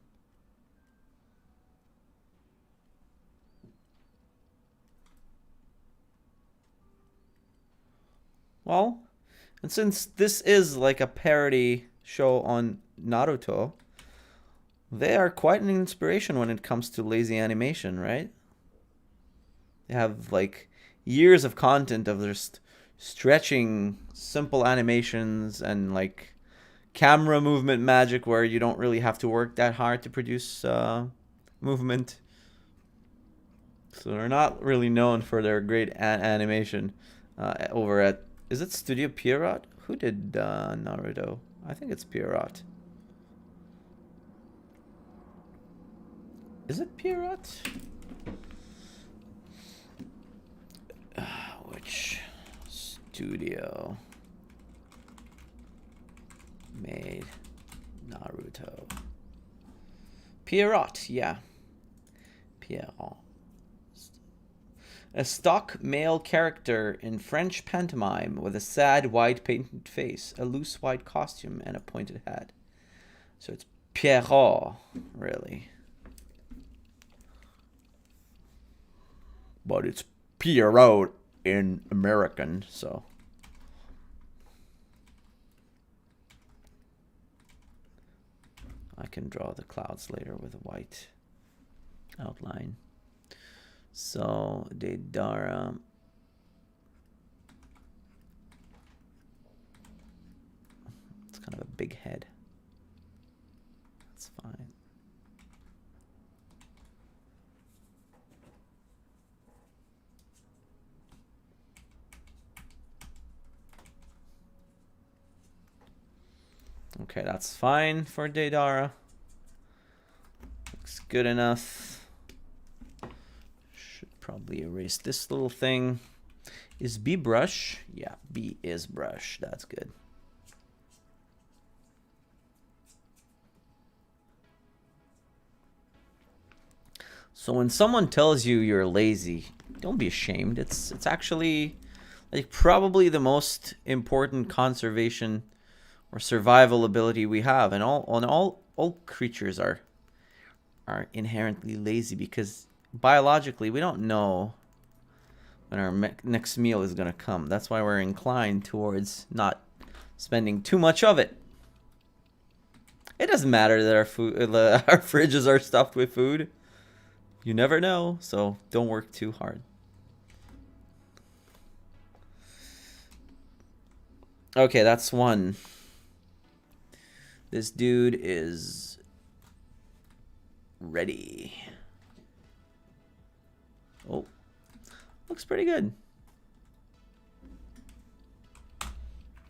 Well, And since this is like a parody show on Naruto, they are quite an inspiration when it comes to lazy animation, right? They have like years of content of just stretching simple animations and like camera movement magic where you don't really have to work that hard to produce movement. So they're not really known for their great animation over at, is it Studio Pierrot? Who did Naruto? I think it's Pierrot. Is it Pierrot? Which studio made Naruto? Pierrot, yeah. Pierrot. A stock male character in French pantomime with a sad white painted face, a loose white costume, and a pointed hat. So it's Pierrot, really. But it's Pierrot in American, so. I can draw the clouds later with a white outline. So, Deidara. It's kind of a big head. That's fine. Okay, that's fine for Deidara. Looks good enough. Probably erase this little thing. Is B brush? Yeah, B is brush. That's good. So when someone tells you you're lazy, don't be ashamed. It's actually like probably the most important conservation or survival ability we have, and all creatures are inherently lazy because biologically, we don't know when our next meal is going to come. That's why we're inclined towards not spending too much of it. It doesn't matter that our fridges are stuffed with food. You never know, so don't work too hard. Okay, that's one. This dude is ready. Oh, looks pretty good.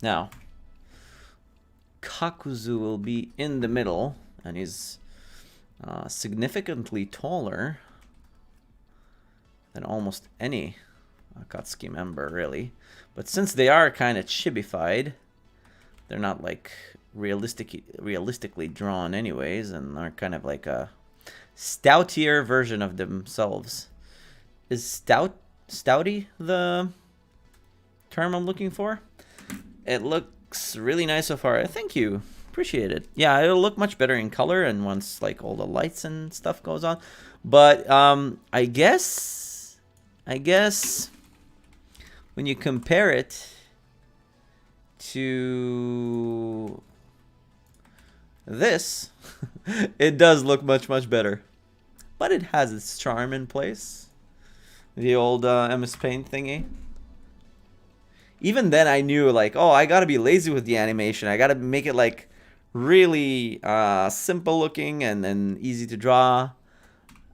Now, Kakuzu will be in the middle, and he's significantly taller than almost any Akatsuki member, really. But since they are kind of chibified, they're not like realistically drawn anyways, and are kind of like a stoutier version of themselves. Is stouty the term I'm looking for? It looks really nice so far. Thank you. Appreciate it. Yeah, it'll look much better in color and once like all the lights and stuff goes on. But I guess when you compare it to this, it does look much better. But it has its charm in place. The old MS Paint thingy. Even then I knew like, oh, I gotta be lazy with the animation. I gotta make it like really simple looking and easy to draw.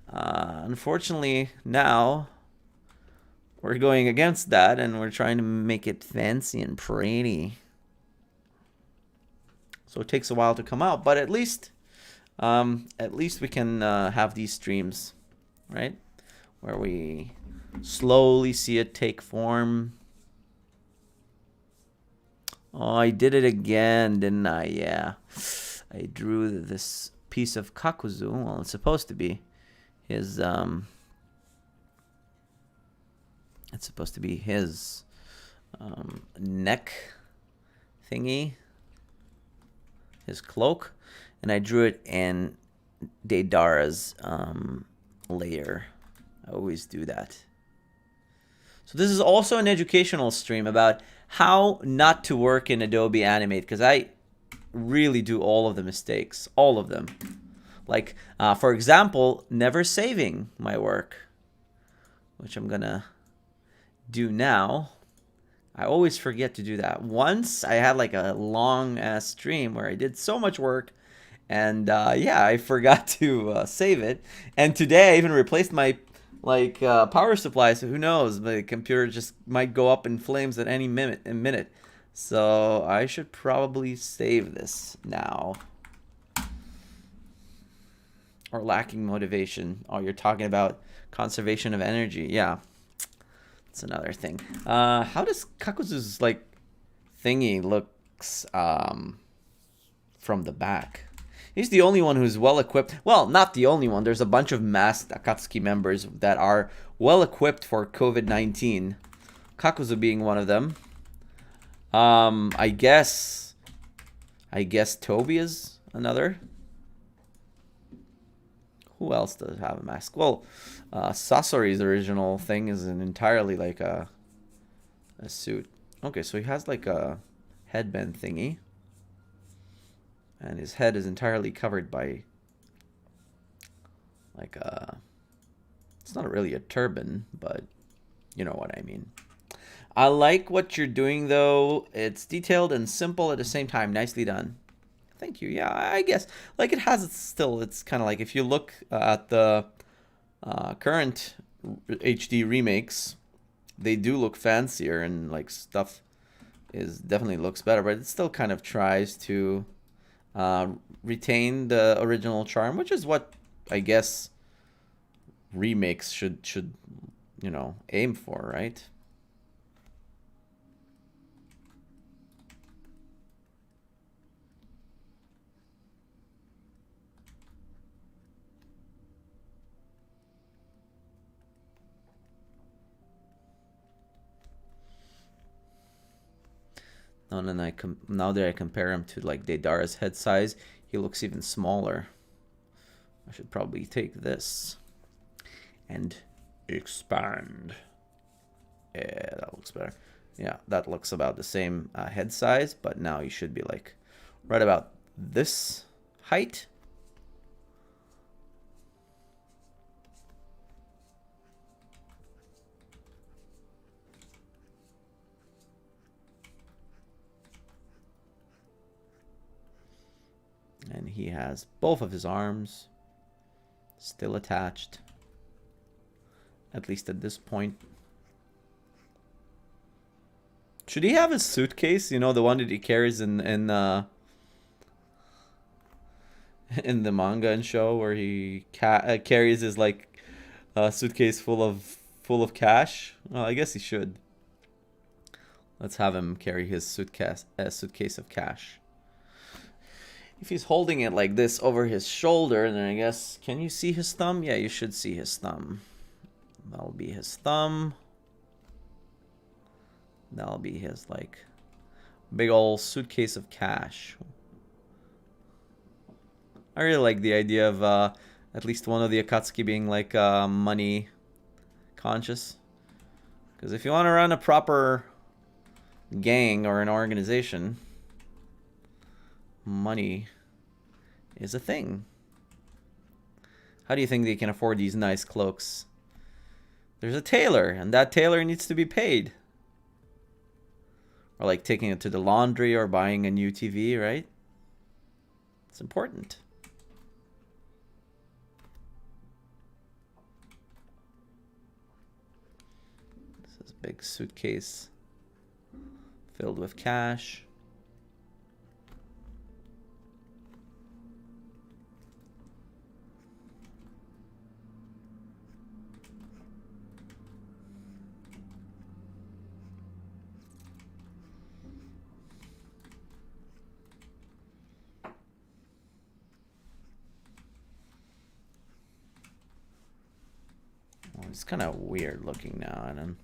Unfortunately now we're going against that and we're trying to make it fancy and pretty. So it takes a while to come out, but at least we can have these streams, right? Where we slowly see it take form. Oh, I did it again, didn't I? Yeah. I drew this piece of Kakuzu. Well, it's supposed to be his it's supposed to be his neck thingy, his cloak, and I drew it in Deidara's layer. I always do that. So this is also an educational stream about how not to work in Adobe Animate, because I really do all of the mistakes, all of them. Like, for example, never saving my work, which I'm gonna do now. I always forget to do that. Once I had like a long ass stream where I did so much work, and yeah, I forgot to save it. And today I even replaced my power supply, so who knows? The computer just might go up in flames at any minute. So I should probably save this now. Or lacking motivation. Oh, you're talking about conservation of energy. Yeah. That's another thing. How does Kakuzu's like thingy looks from the back? He's the only one who's well equipped. Well, not the only one. There's a bunch of masked Akatsuki members that are well equipped for COVID-19. Kakuzu being one of them. I guess Toby is another. Who else does have a mask? Well, Sasori's original thing is an entirely like a suit. Okay, so he has like a headband thingy. And his head is entirely covered by like a... It's not really a turban, but you know what I mean. I like what you're doing, though. It's detailed and simple at the same time. Nicely done. Thank you. Yeah, I guess. Like, it has still, it's kind of like, if you look at the current HD remakes, they do look fancier and, like, stuff is definitely looks better, but it still kind of tries to retain the original charm, which is what, I guess, remakes should you know, aim for, right? And then now that I compare him to like Deidara's head size, he looks even smaller. I should probably take this and expand. Yeah, that looks better. Yeah, that looks about the same head size, but now he should be like right about this height. And he has both of his arms still attached, at least at this point. Should he have his suitcase? You know, the one that he carries in the manga and show, where he carries his like suitcase full of cash. Well, I guess he should. Let's have him carry his suitcase of cash. If he's holding it like this over his shoulder, then I guess, can you see his thumb? Yeah, you should see his thumb. That'll be his thumb. That'll be his, like, big old suitcase of cash. I really like the idea of at least one of the Akatsuki being, like, money conscious. Because if you want to run a proper gang or an organization, money is a thing. How do you think they can afford these nice cloaks? There's a tailor, and that tailor needs to be paid. Or like taking it to the laundry or buying a new TV, right? It's important. This is a big suitcase filled with cash. It's kind of weird looking now, and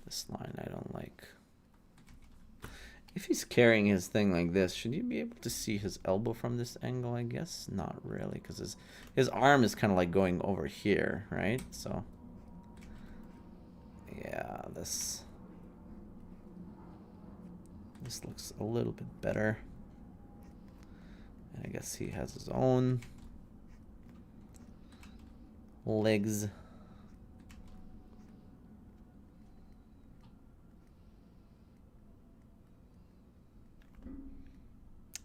this line I don't like. If he's carrying his thing like this, should you be able to see his elbow from this angle? I guess not really, because his arm is kind of like going over here, right? So yeah, this This looks a little bit better. And I guess he has his own legs.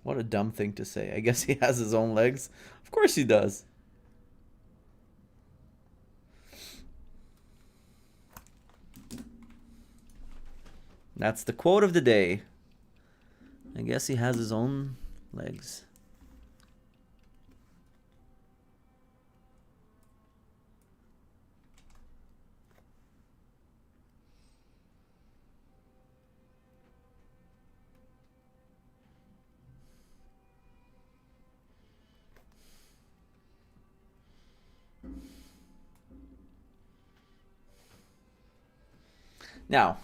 What a dumb thing to say. I guess he has his own legs. Of course he does. That's the quote of the day. I guess he has his own legs. Now,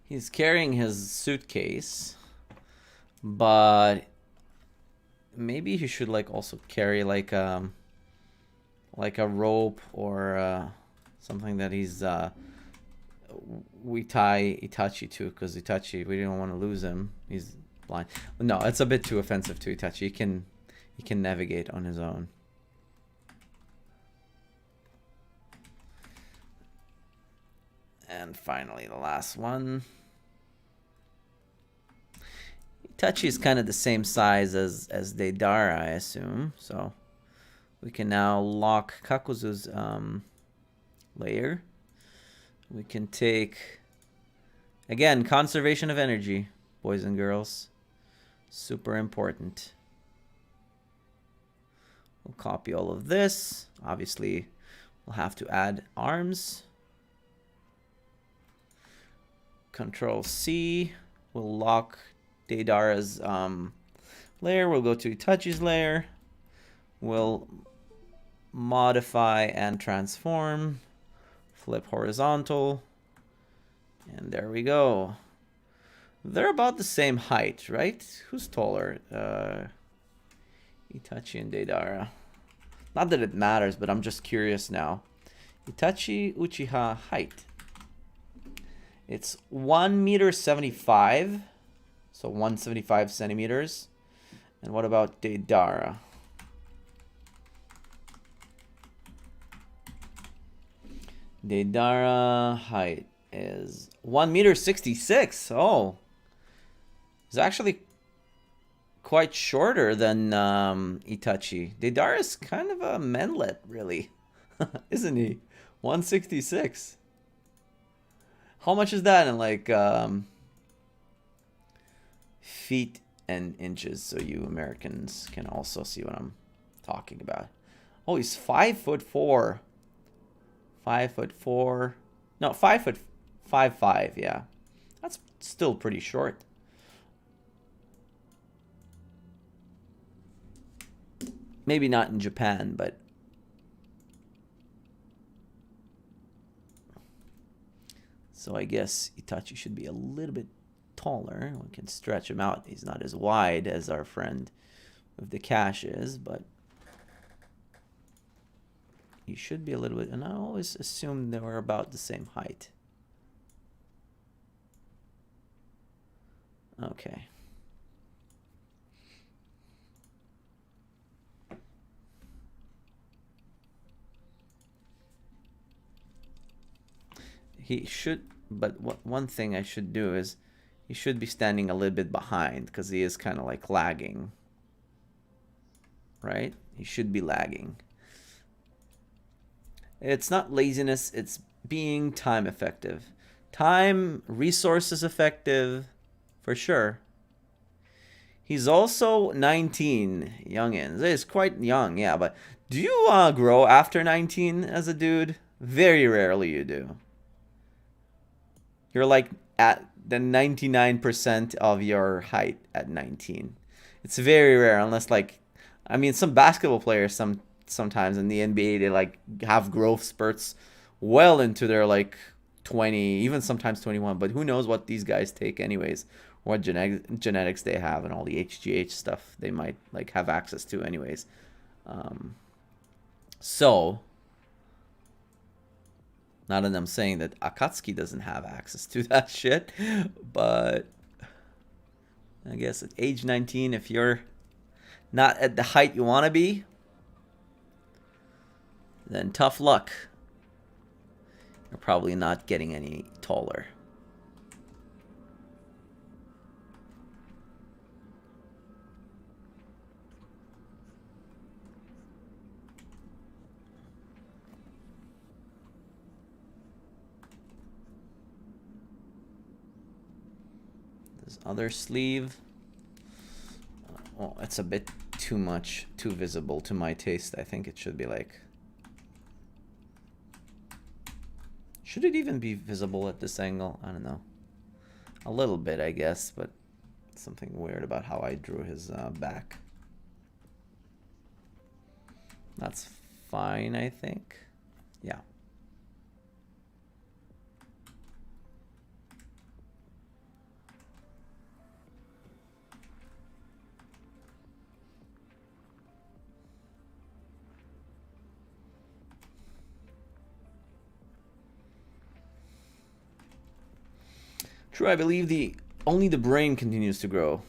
he's carrying his suitcase, but maybe he should like also carry like a rope or something that he's we tie Itachi to, because Itachi, we don't want to lose him. He's blind. No, it's a bit too offensive to Itachi. He can navigate on his own. And finally, the last one. Itachi is kind of the same size as Deidara, I assume. So we can now lock Kakuzu's layer. We can take, again, conservation of energy, boys and girls. Super important. We'll copy all of this. Obviously, we'll have to add arms. Control C. We'll lock Deidara's layer. We'll go to Itachi's layer. We'll modify and transform. Flip horizontal. And there we go. They're about the same height, right? Who's taller? Itachi and Deidara. Not that it matters, but I'm just curious now. Itachi Uchiha height. It's 1.75 meters, so 175 centimeters. And what about Deidara? Deidara height is 1.66 meters. Oh, it's actually quite shorter than Itachi. Deidara is kind of a manlet, really, isn't he? 1.66. How much is that in like feet and inches, so you Americans can also see what I'm talking about? Oh, he's 5'4". 5'4". No, 5'5". Yeah, that's still pretty short. Maybe not in Japan, but so I guess Itachi should be a little bit taller. We can stretch him out. He's not as wide as our friend with the cash is, but he should be a little bit. And I always assumed they were about the same height. Okay. He should, but one thing I should do is he should be standing a little bit behind, because he is kind of like lagging. Right? He should be lagging. It's not laziness, it's being time effective. Time, resources effective, for sure. He's also 19, youngins. It's quite young, yeah, but do you grow after 19 as a dude? Very rarely you do. You're like at the 99% of your height at 19. It's very rare, unless like, I mean, some basketball players sometimes in the NBA, they like have growth spurts well into their like 20, even sometimes 21. But who knows what these guys take anyways, what genetics they have, and all the HGH stuff they might like have access to anyways. So Not that I'm saying that Akatsuki doesn't have access to that shit, but I guess at age 19, if you're not at the height you want to be, then tough luck. You're probably not getting any taller. This other sleeve. Oh, it's a bit too much, too visible to my taste. I think it should be like... Should it even be visible at this angle? I don't know. A little bit, I guess, but something weird about how I drew his back. That's fine, I think. Yeah. True, I believe only the brain continues to grow.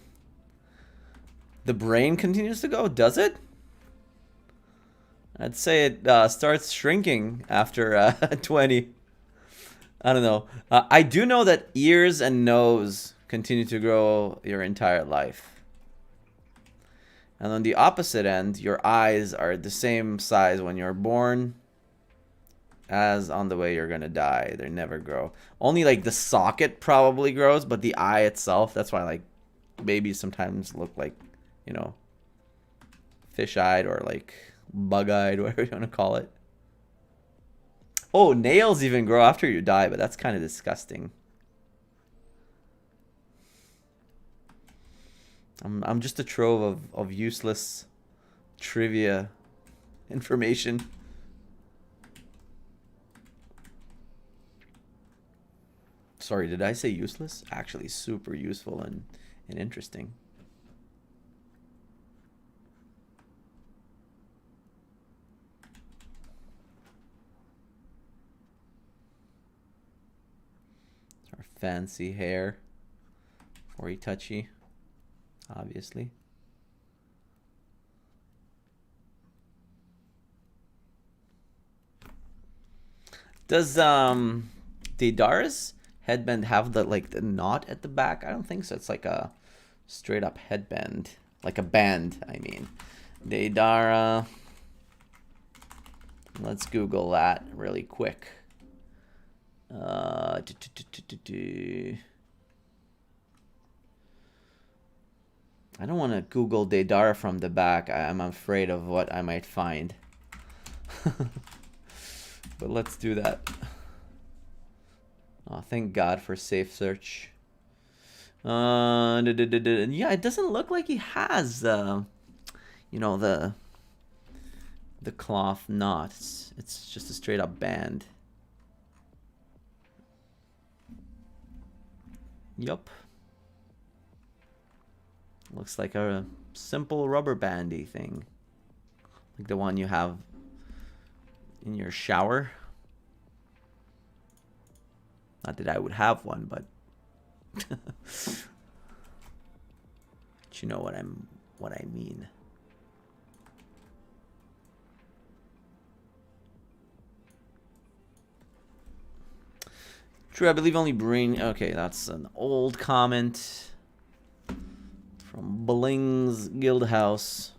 The brain continues to go? Does it? I'd say it starts shrinking after 20. I don't know. I do know that ears and nose continue to grow your entire life. And on the opposite end, your eyes are the same size when you're born as on the way you're gonna die. They never grow. Only like the socket probably grows, but the eye itself, that's why like babies sometimes look like, you know, fish-eyed or like bug-eyed, whatever you want to call it. Oh, nails even grow after you die, but that's kind of disgusting. I'm just a trove of useless trivia information. Sorry, did I say useless? Actually, super useful and interesting. It's our fancy hair for Itachi, obviously. Does Deidara's headband have the knot at the back? I don't think so. It's like a straight up headband, like a band, I mean. Deidara. Let's Google that really quick. I don't want to Google Deidara from the back. I'm afraid of what I might find. But let's do that. Oh, thank God for safe search. Yeah, it doesn't look like he has, you know, the cloth knot. It's just a straight up band. Yup. Looks like a simple rubber bandy thing. Like the one you have in your shower. Not that I would have one, but you know what I mean. True, I believe only brain. Okay, that's an old comment from Bling's Guildhouse.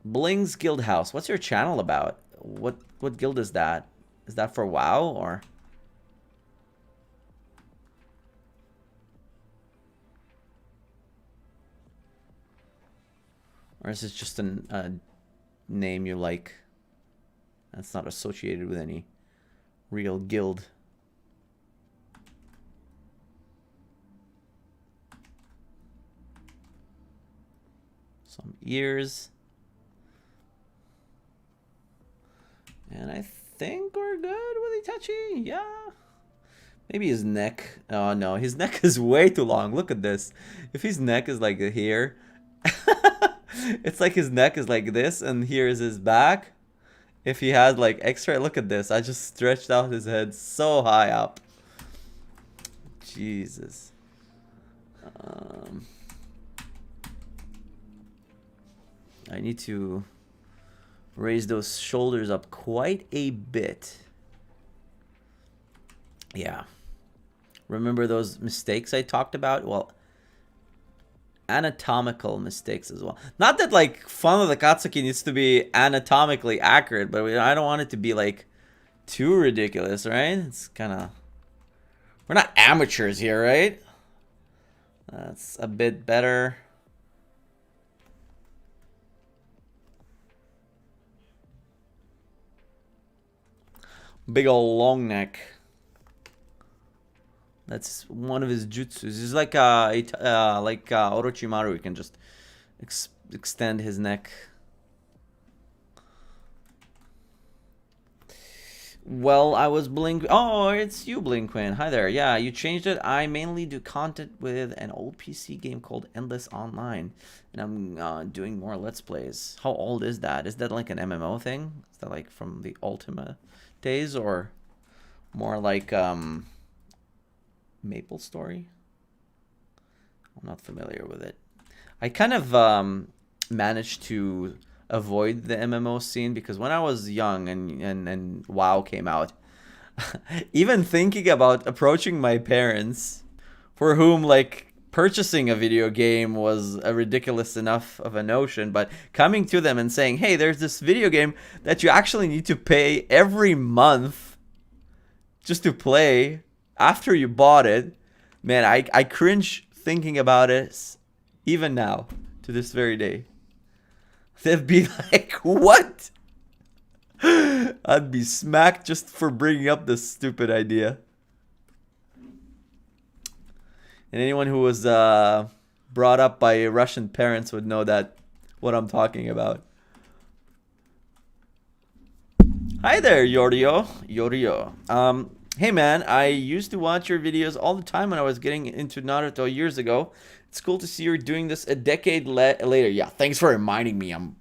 Bling's Guildhouse. What's your channel about? What guild is that? Is that for WoW or? Or is this just a name you like? That's not associated with any real guild. Some ears. And I think we're good with Itachi. Yeah. Maybe his neck. Oh no, his neck is way too long. Look at this. If his neck is like here, it's like his neck is like this, and here is his back. if he had like extra. Look at this. I just stretched out his head so high up. Jesus. I need to raise those shoulders up quite a bit. Yeah. Remember those mistakes I talked about? Well, anatomical mistakes as well. Not that like fun of the Akatsuki needs to be anatomically accurate, but I don't want it to be like too ridiculous, right? It's kind of, we're not amateurs here, right? That's a bit better. Big ol' long neck. That's one of his jutsus. He's like Orochimaru. He can just extend his neck. Well, I was Blink. Oh, it's you, Blinkquin. Hi there. Yeah, you changed it. I mainly do content with an old PC game called Endless Online, and I'm doing more Let's Plays. How old is that? Is that like an MMO thing? Is that like from the Ultima days, or more like Maple Story? I'm not familiar with it. I kind of managed to avoid the MMO scene because when I was young and WoW came out, even thinking about approaching my parents, for whom like purchasing a video game was a ridiculous enough of a notion, but coming to them and saying, hey, there's this video game that you actually need to pay every month just to play after you bought it, man, I cringe thinking about it even now to this very day. They'd be like, what? I'd be smacked just for bringing up this stupid idea. And anyone who was brought up by Russian parents would know that what I'm talking about. Hi there, Yorio. Hey man, I used to watch your videos all the time when I was getting into Naruto years ago. It's cool to see you're doing this a decade later. Yeah, thanks for reminding me. I'm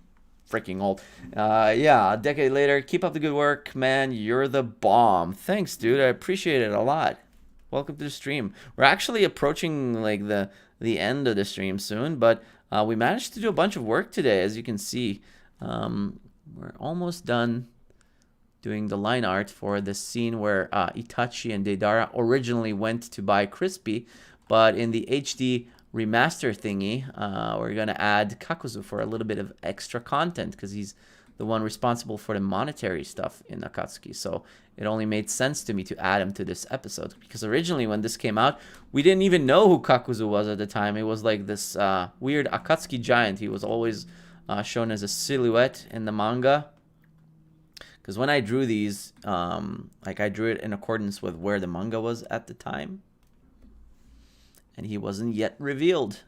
freaking old. Yeah, a decade later. Keep up the good work, man. You're the bomb. Thanks, dude. I appreciate it a lot. Welcome to the stream. We're actually approaching like the end of the stream soon, but we managed to do a bunch of work today, as you can see. We're almost done doing the line art for the scene where Itachi and Deidara originally went to buy Crispy, but in the HD remaster thingy, we're going to add Kakuzu for a little bit of extra content because he's the one responsible for the monetary stuff in Akatsuki. So it only made sense to me to add him to this episode because originally when this came out, we didn't even know who Kakuzu was at the time. It was like this weird Akatsuki giant. He was always shown as a silhouette in the manga. Because when I drew these, like I drew it in accordance with where the manga was at the time. And he wasn't yet revealed.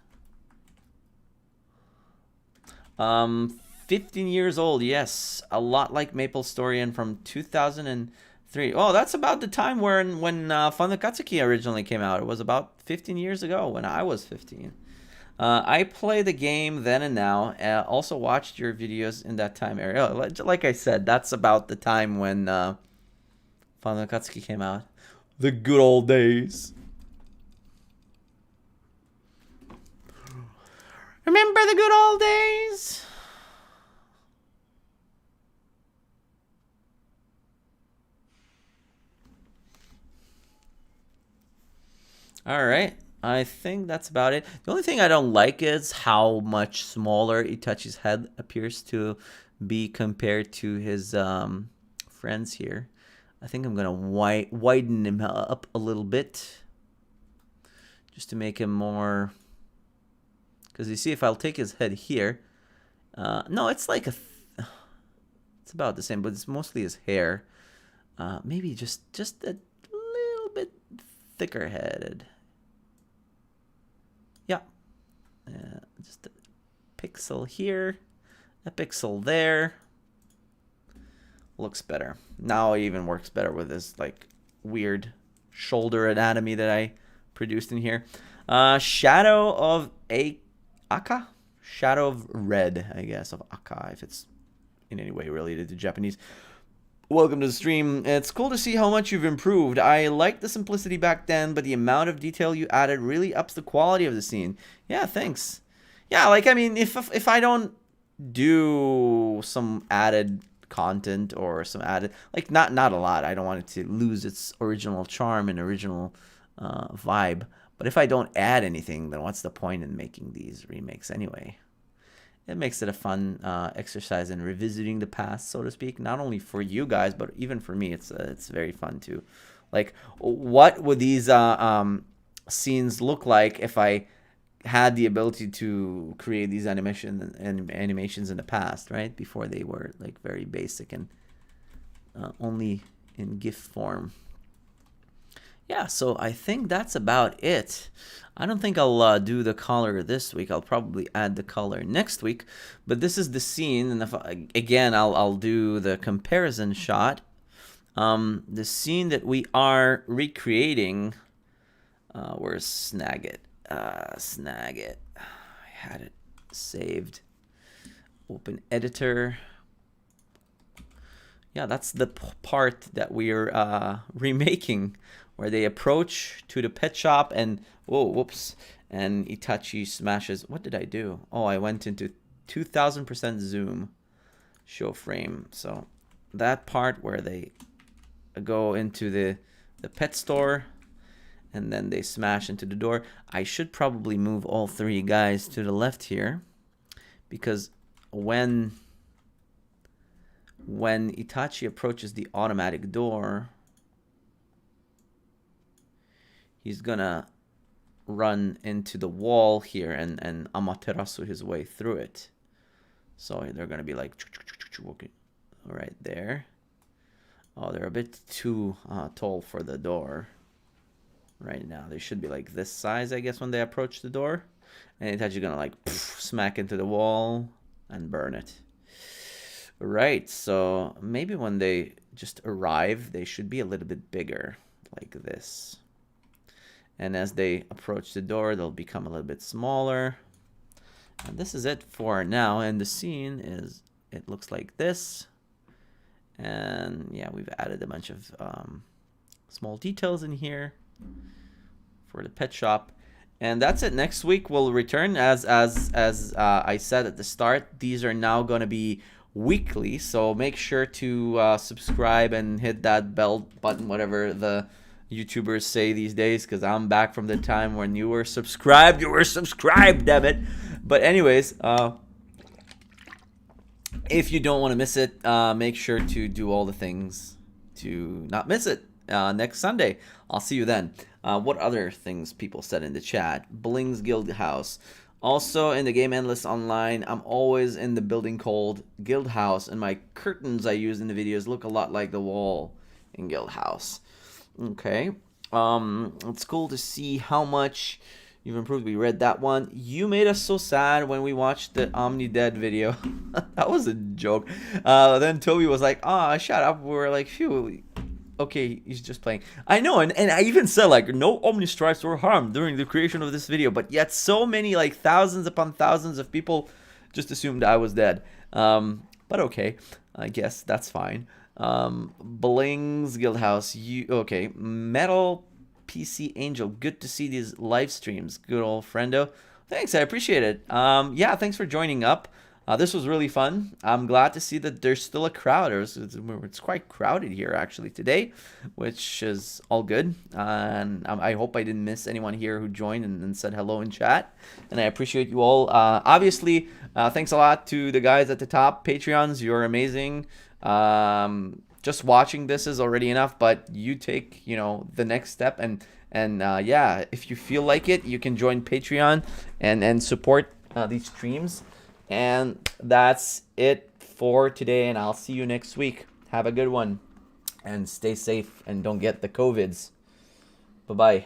15 years old, yes. A lot like Maple Story and from 2003. Oh, that's about the time when Fun Akatsuki originally came out. It was about 15 years ago when I was 15. I play the game then and now. Also watched your videos in that time area. Like I said, that's about the time when Fun Akatsuki came out. The good old days. Remember the good old days? All right. I think that's about it. The only thing I don't like is how much smaller Itachi's head appears to be compared to his friends here. I think I'm going to widen him up a little bit just to make him more... Because you see, if I'll take his head here... no, it's like it's about the same, but it's mostly his hair. Maybe just a little bit thicker headed. Yeah. Just a pixel here, a pixel there. Looks better. Now it even works better with this like weird shoulder anatomy that I produced in here. Shadow of Aka? Shadow of Red, I guess, of Aka, if it's in any way related to Japanese. Welcome to the stream. It's cool to see how much you've improved. I liked the simplicity back then, but the amount of detail you added really ups the quality of the scene. Yeah, thanks. Yeah, like, I mean, if I don't do some added content or some added, like, not a lot. I don't want it to lose its original charm and original vibe. But if I don't add anything, then what's the point in making these remakes anyway? It makes it a fun exercise in revisiting the past, so to speak. Not only for you guys, but even for me, it's very fun too. Like, what would these scenes look like if I had the ability to create these animations in the past, right? Before they were like very basic and only in GIF form. Yeah, so I think that's about it. I don't think I'll do the color this week. I'll probably add the color next week. But this is the scene, and if again, I'll do the comparison shot. The scene that we are recreating. Where's Snagit? Snagit. I had it saved. Open editor. Yeah, that's the part that we're remaking, where they approach to the pet shop and whoops, and Itachi smashes. What did I do? Oh, I went into 2000% zoom show frame. So that part where they go into the pet store and then they smash into the door. I should probably move all three guys to the left here, because when Itachi approaches the automatic door, he's gonna run into the wall here and Amaterasu his way through it. So they're gonna be like right there. Oh, they're a bit too tall for the door right now. They should be like this size, I guess, when they approach the door. And Itachi's gonna like smack into the wall and burn it. Right, so maybe when they just arrive, they should be a little bit bigger, like this. And as they approach the door, they'll become a little bit smaller. And this is it for now. And the scene is, it looks like this. And yeah, we've added a bunch of small details in here for the pet shop. And that's it. Next week we'll return. As I said at the start, these are now going to be weekly. So make sure to subscribe and hit that bell button, whatever the YouTubers say these days, because I'm back from the time when you were subscribed. You were subscribed, damn it. But anyways, if you don't want to miss it, make sure to do all the things to not miss it next Sunday. I'll see you then. What other things people said in the chat? Bling's Guild House. Also in the game Endless Online, I'm always in the building called Guild House, and my curtains I use in the videos look a lot like the wall in Guild House. Okay, it's cool to see how much you've improved. We read that one. You made us so sad when we watched the Omni Dead video. That was a joke. Then Toby was like, "Ah, shut up." We were like, "Phew, okay, he's just playing." I know, and I even said like, no Omni strikes were harmed during the creation of this video, but yet so many, like thousands upon thousands of people just assumed I was dead. But okay, I guess that's fine. Bling's Guildhouse, okay, Metal PC Angel, good to see these live streams. Good old friendo. Thanks, I appreciate it. Yeah, thanks for joining up. This was really fun. I'm glad to see that there's still a crowd. It's quite crowded here actually today, which is all good. And I hope I didn't miss anyone here who joined and said hello in chat. And I appreciate you all. Obviously, thanks a lot to the guys at the top. Patreons, you're amazing. Just watching this is already enough, but you take, the next step and yeah, if you feel like it, you can join Patreon and support these streams. And that's it for today, and I'll see you next week. Have a good one and stay safe and don't get the COVIDs. Bye-bye.